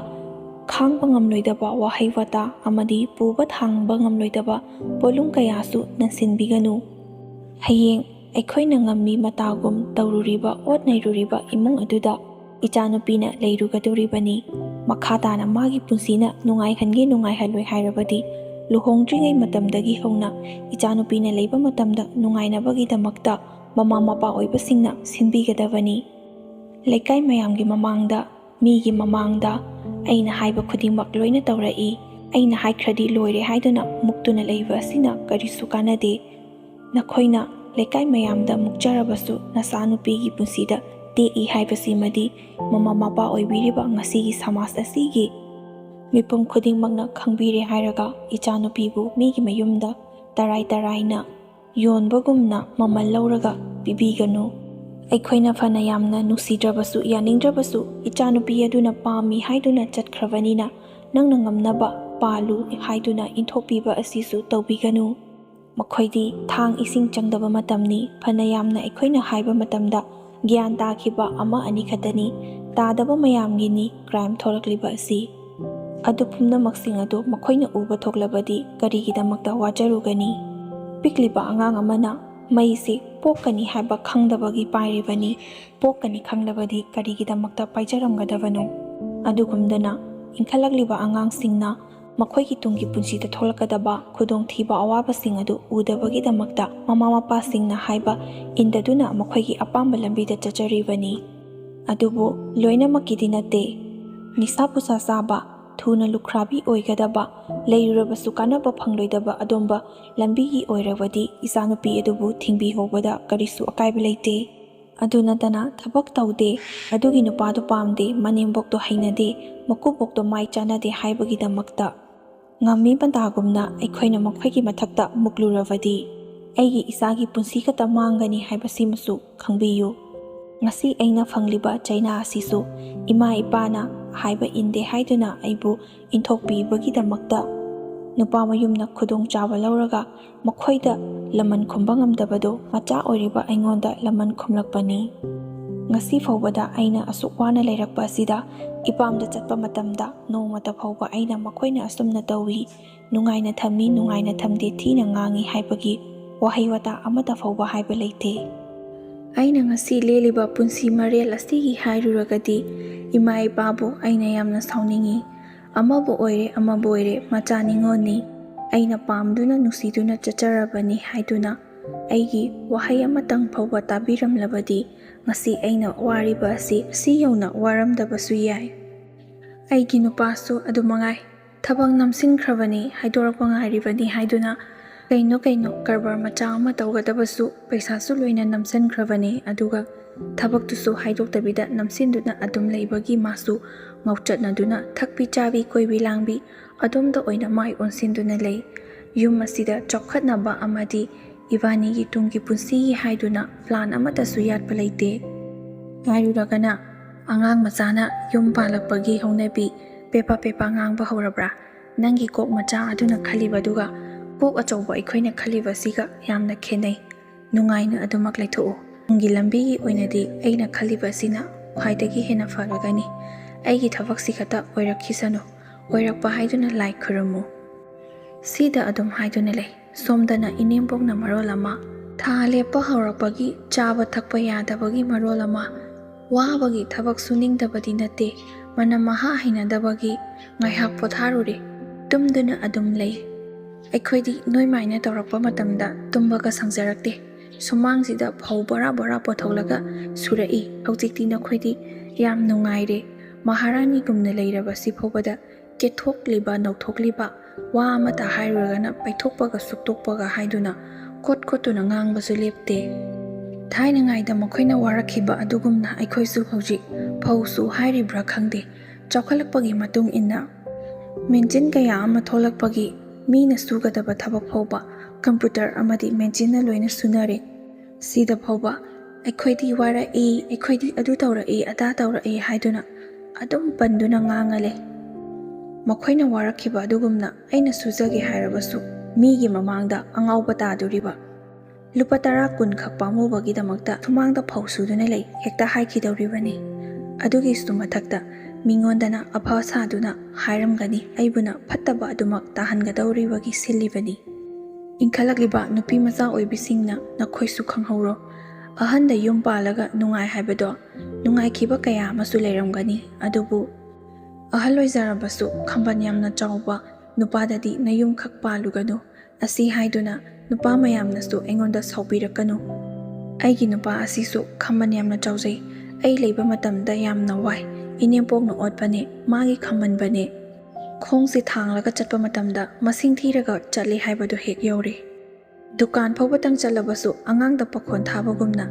ꯈꯥꯡꯕ ꯉꯝꯂꯣꯏꯗꯕ ꯋꯥꯍꯩ ꯋꯥꯇꯥ ꯑꯃꯗꯤ ꯄꯨꯕ ꯊꯥꯡꯕ ꯉꯝꯂꯣꯏꯗꯕ ꯄꯣꯠꯂꯨꯝ ꯀꯌꯥꯁꯨ ꯅꯟꯁꯤꯟꯕꯤꯒꯅꯨ꯫ ꯍꯌꯦꯡ ꯑꯩꯈꯣꯏꯅ ꯉꯝꯃꯤ ꯃꯇꯥꯒꯨꯝ ꯇꯧꯔꯨꯔꯤꯕ ꯑꯣꯠ ꯅꯩꯔꯨꯔꯤꯕ ꯏꯃꯨꯡ ꯑꯗꯨꯗ ꯏꯆꯥꯅꯨꯄꯤꯅ ꯂꯩꯔꯨꯒꯗꯧꯔꯤꯕꯅꯤ꯫ ꯃꯈꯥ ꯇꯥꯅ ꯃꯥꯒꯤ ꯄꯨꯟꯁꯤꯅ ꯅꯨꯡꯉꯥꯏꯍꯟꯒꯦ ꯅꯨꯡꯉꯥꯏꯍꯜꯂꯣꯏ ꯍꯥꯏꯔꯕꯗꯤ ꯂꯨꯍꯣꯡꯗ꯭ꯔꯤꯉꯩ ꯃꯇꯝꯗꯒꯤ ꯍꯧꯅ ꯏꯆꯥꯅꯨꯄꯤꯅ ꯂꯩꯕ ꯃꯇꯝꯗ ꯅꯨꯡꯉꯥꯏꯅꯕꯒꯤꯗꯃꯛꯇ ꯃꯃꯥ ꯃꯄꯥ ꯑꯣꯏꯕꯁꯤꯡꯅ ꯁꯤꯟꯕꯤꯒꯗꯕꯅꯤ꯫ ꯂꯩꯀꯥꯏ ꯃꯌꯥꯝꯒꯤ ꯃꯃꯥꯡꯗ, ꯃꯤꯒꯤ ꯃꯃꯥꯡꯗ ꯑꯩꯅ ꯍꯥꯏꯕ ꯈꯨꯗꯤꯡꯃꯛ ꯂꯣꯏꯅ ꯇꯧꯔꯛꯏ, ꯑꯩꯅ ꯍꯥꯏꯈ꯭ꯔꯗꯤ ꯂꯣꯏꯔꯦ ꯍꯥꯏꯗꯨꯅ ꯃꯨꯛꯇꯨꯅ ꯂꯩꯕ ꯑꯁꯤꯅ ꯀꯔꯤꯁꯨ ꯀꯥꯟꯅꯗꯦ꯫ ꯅꯈꯣꯏꯅ ꯂꯩꯀꯥꯏ ꯃꯌꯥꯝꯗ ꯃꯨꯛꯆꯔꯕꯁꯨ ꯅꯆꯥꯅꯨꯄꯤꯒꯤ ꯄꯨꯟꯁꯤꯗ ꯇꯦꯛꯏ ꯍꯥꯏꯕꯁꯤꯃꯗꯤ ꯃꯃꯥ ꯃꯄꯥ ꯑꯣꯏꯕꯤꯔꯤꯕ ꯉꯁꯤꯒꯤ ꯁꯃꯥꯖ ꯑꯁꯤꯒꯤ ꯃꯤꯄꯨꯝ ꯈꯨꯗꯤꯡꯃꯛꯅ ꯈꯪꯕꯤꯔꯦ ꯍꯥꯏꯔꯒ ꯏꯆꯥꯅꯨꯄꯤꯕꯨ ꯃꯤꯒꯤ ꯃꯌꯨꯝꯗ ꯇꯔꯥꯏ ꯇꯔꯥꯏꯅ ꯌꯣꯟꯕꯒꯨꯝꯅ ꯃꯃꯜ ꯂꯧꯔꯒ ꯄꯤꯕꯤꯒꯅꯨ꯫ ꯑꯩꯈꯣꯏꯅ ꯐꯅ ꯌꯥꯝꯅ ꯅꯨꯡꯁꯤꯗ꯭ꯔꯕꯁꯨ ꯌꯥꯅꯤꯡꯗ꯭ꯔꯕꯁꯨ ꯏꯆꯥꯅꯨꯄꯤ ꯑꯗꯨꯅ ꯄꯥꯝꯃꯤ ꯍꯥꯏꯗꯨꯅ ꯆꯠꯈ꯭ꯔꯕꯅꯤꯅ ꯅꯪꯅ ꯉꯝꯅꯕ ꯄꯥꯜꯂꯨ ꯍꯥꯏꯗꯨꯅ ꯏꯟꯊꯣꯛꯄꯤꯕ ꯑꯁꯤꯁꯨ ꯇꯧꯕꯤꯒꯅꯨ꯫ ꯃꯈꯣꯏꯗꯤ ꯊꯥꯡ ꯏꯁꯤꯡ ꯆꯪꯗꯕ ꯃꯇꯝꯅꯤ꯫ ꯐꯅ ꯌꯥꯝꯅ ꯑꯩꯈꯣꯏꯅ ꯍꯥꯏꯕ ꯃꯇꯝꯗ ꯒ꯭ꯌꯥꯟ ꯇꯥꯈꯤꯕ ꯑꯃ ꯑꯅꯤ ꯈꯛꯇꯅꯤ, ꯇꯥꯗꯕ ꯃꯌꯥꯝꯒꯤꯅꯤ ꯀ꯭ꯔꯥꯏꯝ ꯊꯣꯛꯂꯛꯂꯤꯕ ꯑꯁꯤ꯫ ꯑꯗꯨ ꯄꯨꯝꯅꯃꯛꯁꯤꯡ ꯑꯗꯨ ꯃꯈꯣꯏꯅ ꯎꯕ ꯊꯣꯛꯂꯕꯗꯤ ꯀꯔꯤꯒꯤꯗꯃꯛꯇ ꯋꯥꯖꯔꯨꯒꯅꯤ? ꯄꯤꯛꯂꯤꯕ ꯑꯉꯥꯡ ꯑꯃꯅ ꯃꯩꯁꯤ ꯄꯣꯛꯀꯅꯤ ꯍꯥꯏꯕ ꯈꯪꯗꯕꯒꯤ ꯄꯥꯏꯔꯤꯕꯅꯤ, ꯄꯣꯛꯀꯅꯤ ꯈꯪꯂꯕꯗꯤ ꯀꯔꯤꯒꯤꯗꯃꯛꯇ ꯄꯥꯏꯖꯔꯝꯒꯗꯕꯅꯣ? ꯑꯗꯨꯒꯨꯝꯗꯅ ꯏꯟꯈꯠꯂꯛꯂꯤꯕ ꯑꯉꯥꯡꯁꯤꯡꯅ ꯃꯈꯣꯏꯒꯤ ꯇꯨꯡꯒꯤ ꯄꯨꯟꯁꯤꯗ ꯊꯣꯛꯂꯛꯀꯗꯕ ꯈꯨꯗꯣꯡꯊꯤꯕ ꯑꯋꯥꯕꯁꯤꯡ ꯑꯗꯨ ꯎꯗꯕꯒꯤꯗꯃꯛꯇ ꯃꯃꯥ ꯃꯄꯥꯁꯤꯡꯅ ꯍꯥꯏꯕ ꯏꯟꯗꯗꯨꯅ ꯃꯈꯣꯏꯒꯤ ꯑꯄꯥꯝꯕ ꯂꯝꯕꯤꯗ ꯆꯠꯆꯔꯤꯕꯅꯤ꯫ ꯑꯗꯨꯕꯨ ꯂꯣꯏꯅꯃꯛꯀꯤꯗꯤ ꯅꯠꯇꯦ꯫ ꯅꯤꯁꯥ ꯄꯨꯁꯥ ꯆꯥꯕ, ꯊꯨꯅ ꯂꯨꯈ꯭ꯔꯥꯕꯤ ꯑꯣꯏꯒꯗꯕ, ꯂꯩꯔꯨꯔꯕꯁꯨ ꯀꯥꯟꯅꯕ ꯐꯪꯂꯣꯏꯗꯕ ꯑꯗꯣꯝꯕ ꯂꯝꯕꯤꯒꯤ ꯑꯣꯏꯔꯕꯗꯤ ꯏꯆꯥꯅꯨꯄꯤ ꯑꯗꯨꯕు ꯊꯤꯡꯕꯤꯍꯧꯕꯗ ꯀꯔꯤꯁꯨ ꯑꯀꯥꯏꯕ ꯂꯩꯇꯦ꯫ ꯑꯗꯨ ꯅꯠꯇꯅ ꯊꯕꯛ ꯇꯧꯗꯦ, ꯑꯗꯨꯒꯤ ꯅꯨꯄꯥꯗꯨ ꯄꯥꯝꯗꯦ, ꯃꯅꯦꯝꯕꯣꯛꯇꯣ ꯍꯩꯅꯗꯦ, ꯃꯀꯨꯕꯣꯛꯇꯣ ꯃꯥꯏ ꯆꯥꯟꯅꯗꯦ ꯍꯥꯏꯕꯒꯤꯗꯃꯛꯇ ꯉꯝꯃꯤ ꯃꯇꯥꯒꯨꯝꯅ ꯑꯩꯈꯣꯏꯅ ꯃꯈꯣꯏꯒꯤ ꯃꯊꯛꯇ ꯃꯨꯛꯂꯨꯔꯕꯗꯤ ꯑꯩꯒꯤ ꯏꯆꯥꯒꯤ ꯄꯨꯟꯁꯤ ꯈꯛꯇ ꯃꯥꯡꯒꯅꯤ ꯍꯥꯏꯕꯁꯤꯃꯁꯨ ꯈꯪꯕꯤꯌꯨ꯫ ꯉꯁꯤ ꯑꯩꯅ ꯐꯪꯂꯤꯕ ꯆꯩꯅꯥ ꯑꯁꯤꯁꯨ ꯏꯃꯥ ꯏꯄꯥꯅ ꯍꯥꯏꯕ ꯏꯟꯗꯦ ꯍꯥꯏꯗꯨꯅ ꯑꯩꯕు ꯏꯟꯊꯣꯛꯄꯤꯕꯒꯤꯗꯃꯛꯇ ꯅꯨꯄా ꯃꯌꯨꯝꯅ ꯈꯨꯗꯣꯡꯆꯥꯕ ꯂꯧꯔꯒ ꯃꯈꯣꯏꯗ ꯂꯃꯟ ꯈꯨꯝꯕ ꯉꯝꯗꯕꯗꯣ ꯃꯆꯥ ꯑꯣꯏꯔꯤꯕ ꯑꯩꯉꯣꯟꯗ ꯂꯃꯟ ꯈꯨꯝꯂꯛꯄꯅꯤ꯫ ꯉꯁꯤ ꯐꯥꯎꯕꯗ ꯑꯩꯅ ꯑꯁꯨꯛ ꯋꯥꯅ ꯂꯩꯔꯛꯄ ꯑꯁꯤꯗ ꯏꯄꯥꯝꯗ ꯆꯠꯄ ꯃꯇꯝꯗ ꯅꯣꯡꯃꯇ ꯐꯥꯎꯕ ꯑꯩꯅ ꯃꯈꯣꯏꯅ ꯑꯁꯨꯝꯅ ꯇꯧꯏ, ꯅꯨꯡꯉꯥꯏꯅ ꯊꯝꯃꯤ, ꯅꯨꯡꯉꯥꯏꯅ ꯊꯝꯗꯦ, ꯊꯤꯅ ꯉꯥꯡꯉꯤ ꯍꯥꯏꯕꯒꯤ ꯋꯥꯍꯩ ꯋꯥꯇꯥ ꯑꯃꯠꯇ ꯐꯥꯎꯕ ꯍꯥꯏꯕ ꯂꯩꯇꯦ꯫ ꯑꯩꯅ ꯉꯁꯤ ꯂꯦꯜꯂꯤꯕ ꯄꯨꯟꯁꯤ ꯃꯔꯦꯜ ꯑꯁꯤꯒꯤ ꯍꯥꯏꯔꯨꯔꯒꯗꯤ ꯏꯃꯥ ꯏꯄꯥꯕꯨ ꯑꯩꯅ ꯌꯥꯝꯅ ꯁꯥꯎꯅꯤꯡꯉꯤ꯫ ꯑꯃꯕꯨ ꯑꯣꯏꯔꯦ ꯑꯃꯕꯨ ꯑꯣꯏꯔꯦ ꯃꯆꯥ ꯅꯤꯉꯣꯜꯅꯤ, ꯑꯩꯅ ꯄꯥꯝꯗꯨꯅ ꯅꯨꯡꯁꯤꯗꯨꯅ ꯆꯠꯆꯔꯕꯅꯤ ꯍꯥꯏꯗꯨꯅ ꯑꯩꯒꯤ ꯋꯥꯍꯩ ꯑꯃꯇꯪ ꯐꯥꯎꯕ ꯇꯥꯕꯤꯔꯝꯂꯕꯗꯤ ꯉꯁꯤ ꯑꯩꯅ ꯋꯥꯔꯤꯕ ꯑꯁꯤ ꯌꯧꯅ ꯋꯥꯔꯝꯗꯕꯁꯨ ꯌꯥꯏ꯫ ꯑꯩꯒꯤ ꯅꯨꯄꯥꯁꯨ ꯑꯗꯨꯃꯉꯥꯏ, ꯊꯕꯛ ꯅꯝꯁꯤꯟꯈ꯭ꯔꯕꯅꯤ, ꯍꯥꯏꯗꯣꯔꯛꯄ ꯉꯥꯏꯔꯤꯕꯅꯤ ꯍꯥꯏꯗꯨꯅ ꯀꯩꯅꯣ ꯀꯔꯕꯥꯔ ꯃꯆꯥ ꯑꯃ ꯇꯧꯒꯗꯕꯁꯨ ꯄꯩꯁꯥꯁꯨ ꯂꯣꯏꯅ ꯅꯝꯁꯤꯟꯈ꯭ꯔꯕꯅꯤ, ꯑꯗꯨꯒ ꯊꯕꯛꯇꯨꯁꯨ ꯍꯥꯏꯗꯣꯛꯇꯕꯤꯗ ꯅꯝꯁꯤꯟꯗꯨꯅ ꯑꯗꯨꯝ ꯂꯩꯕꯒꯤ ꯃꯥꯁꯨ ꯉꯥꯎꯆꯠꯅꯗꯨꯅ ꯊꯛꯄꯤ ꯆꯥꯕꯤ ꯀꯣꯏꯕꯤ ꯂꯥꯡꯕꯤ ꯑꯗꯣꯝꯗ ꯑꯣꯏꯅ ꯃꯥꯏ ꯑꯣꯟꯁꯤꯟꯗꯨꯅ ꯂꯩ꯫ ꯌꯨꯝ ꯑꯁꯤꯗ ꯆꯥꯎꯈꯠꯅꯕ ꯑꯃꯗꯤ Ibaniगी tunggi punsigi haiduna plan amatasu yatpa leite. Hairuragana angang macana yum palakpagi haunabi pepa ngangba haurabra. Nangi kok macha aduna khalibaduga kok achauba aikoina khalibasiga yamna khenai. Nungaina adumak laithoo. Nungi lambigi oinadi aina khalibasina khwaidagi hena faragani. Aigi thabak sikata oirakhisanu. Oirakpa haiduna lai khurumu. Sida adum haiduna lay. Somdana inimpokna marolama. Tha lepa haurakpagi chaba thakpa yadabagi marolama. Wabagi thabak suningdabadi nate. Manamaha hinadabagi ngaihak potharure. Tumduna adum lay. Aikhoidi noimaina tawrakpa matamda tumbaga sangjarakte. Sumangsida phau bara potolaga surai. Haujikti nakhodi yam nungaire. Maharani gumna leirabasi phobada kethokliba nauthokliba wa amata hairugana paithokpaga suktokpaga haiduna kotuna ngangbasu lepte. Thainangaida makhoina warakhiba adugumna aikhoisu hojik phausu hairibra khangde. Chawkhalakpagi matung inna menjin kaya ama tholakpagi mina sugadaba thabak phauba computer amadi menjinna loina sunare. Sida phauba aikhoidi wara aikhoidi adu tawra ada tawra haiduna adum panduna ngangale. Makhoina warakhiba adugumna aina sujage hairabasu migi mamangda angauba taduriba. Lupa 10 kun khak pamubagidamagta thumangda phausuduna lay hekta haikidawribani. Adugistu mathakta mingondana apha saduna hairamgani aibuna fataba adumak tahangadawribagi sillibani. Inkhalakliba nupi macha oibisingna nakhoisu khanghauro. Ahanda yum palaga nungai haibado nungai khiba kaya amasu leiramgani adubu ahal oijarabasu Khambal yamna Chaoba Nupadadi nayum khak paluganu asi haiduna nupa mayamnasu engonda saubirakanu. Aigi nupa asisu Khambal yamna chaujai. Ai leiba matamda yamna wai. Inimpokna otpane magi khaman bane. Khongsi thanglaga chatpa matamda masing thiraga chatli haibadu hek yauri. Dukan phawbatang chalabasu angangda pakhon thabagumna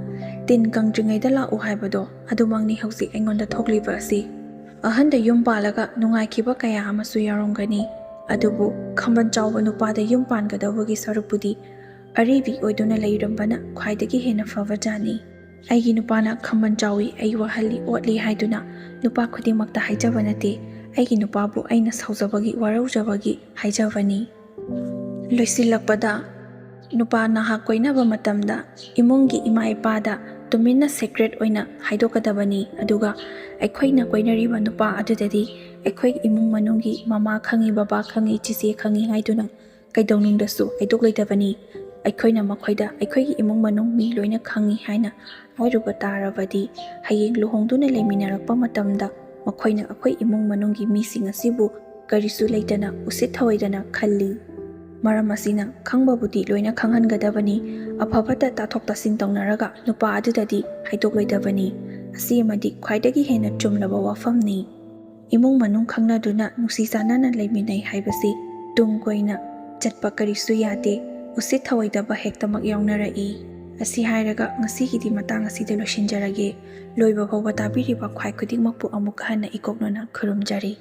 tin kangdringaida lau haibado adumangni hausi engonda thokliba asi. Ahanda yum palaga nungai khiba kaya amasu yarongani. Adubu Khambal Chaoba nupada yum pangadawagi sarupudi aribi oiduna leirambana khwaidagi hena fawajani. Aigi nupana Khambal Chawi ai wahalli otli haiduna nupa khudingmakta haijaba nate. Aigi nupabu aina saujabagi waraujabagi haijabani. Loisilakpada nupa nahak koinaba matamda imungi ima ipada tuminna secret oina haidokadabani aduga aikhoina koinariba nupa adudadi aikhoi imung manungi mama khangi baba khangi chiche khangi haiduna kaidawnungdasu aidokleidabani. Aikhoina makhoida aikhoigi imung manung mi loina khangi haina hairuba tarabadi hayeng luhongduna leminarakpa matamda makhoina akhoi imung manungi mising asibu karisu leitana usit thawaidana khalli. Maram asina khangbabudi loina khanghangadabani afabata tathok tasin tawnaraga nupa adudadi haidokleidabani. Asi amadi khwaidagi hena chumlaba wafamni. Imung manung khangnaduna nusi sanana leiminai haibasi tung koina chatpa karisu yade usit thawaidaba hektamak yaungnarai. Asi hairaga ngasigidi matang asida losinjarage loibafao tabiriba khwai khudingmakpu amuk hana ikoknona khurumjari.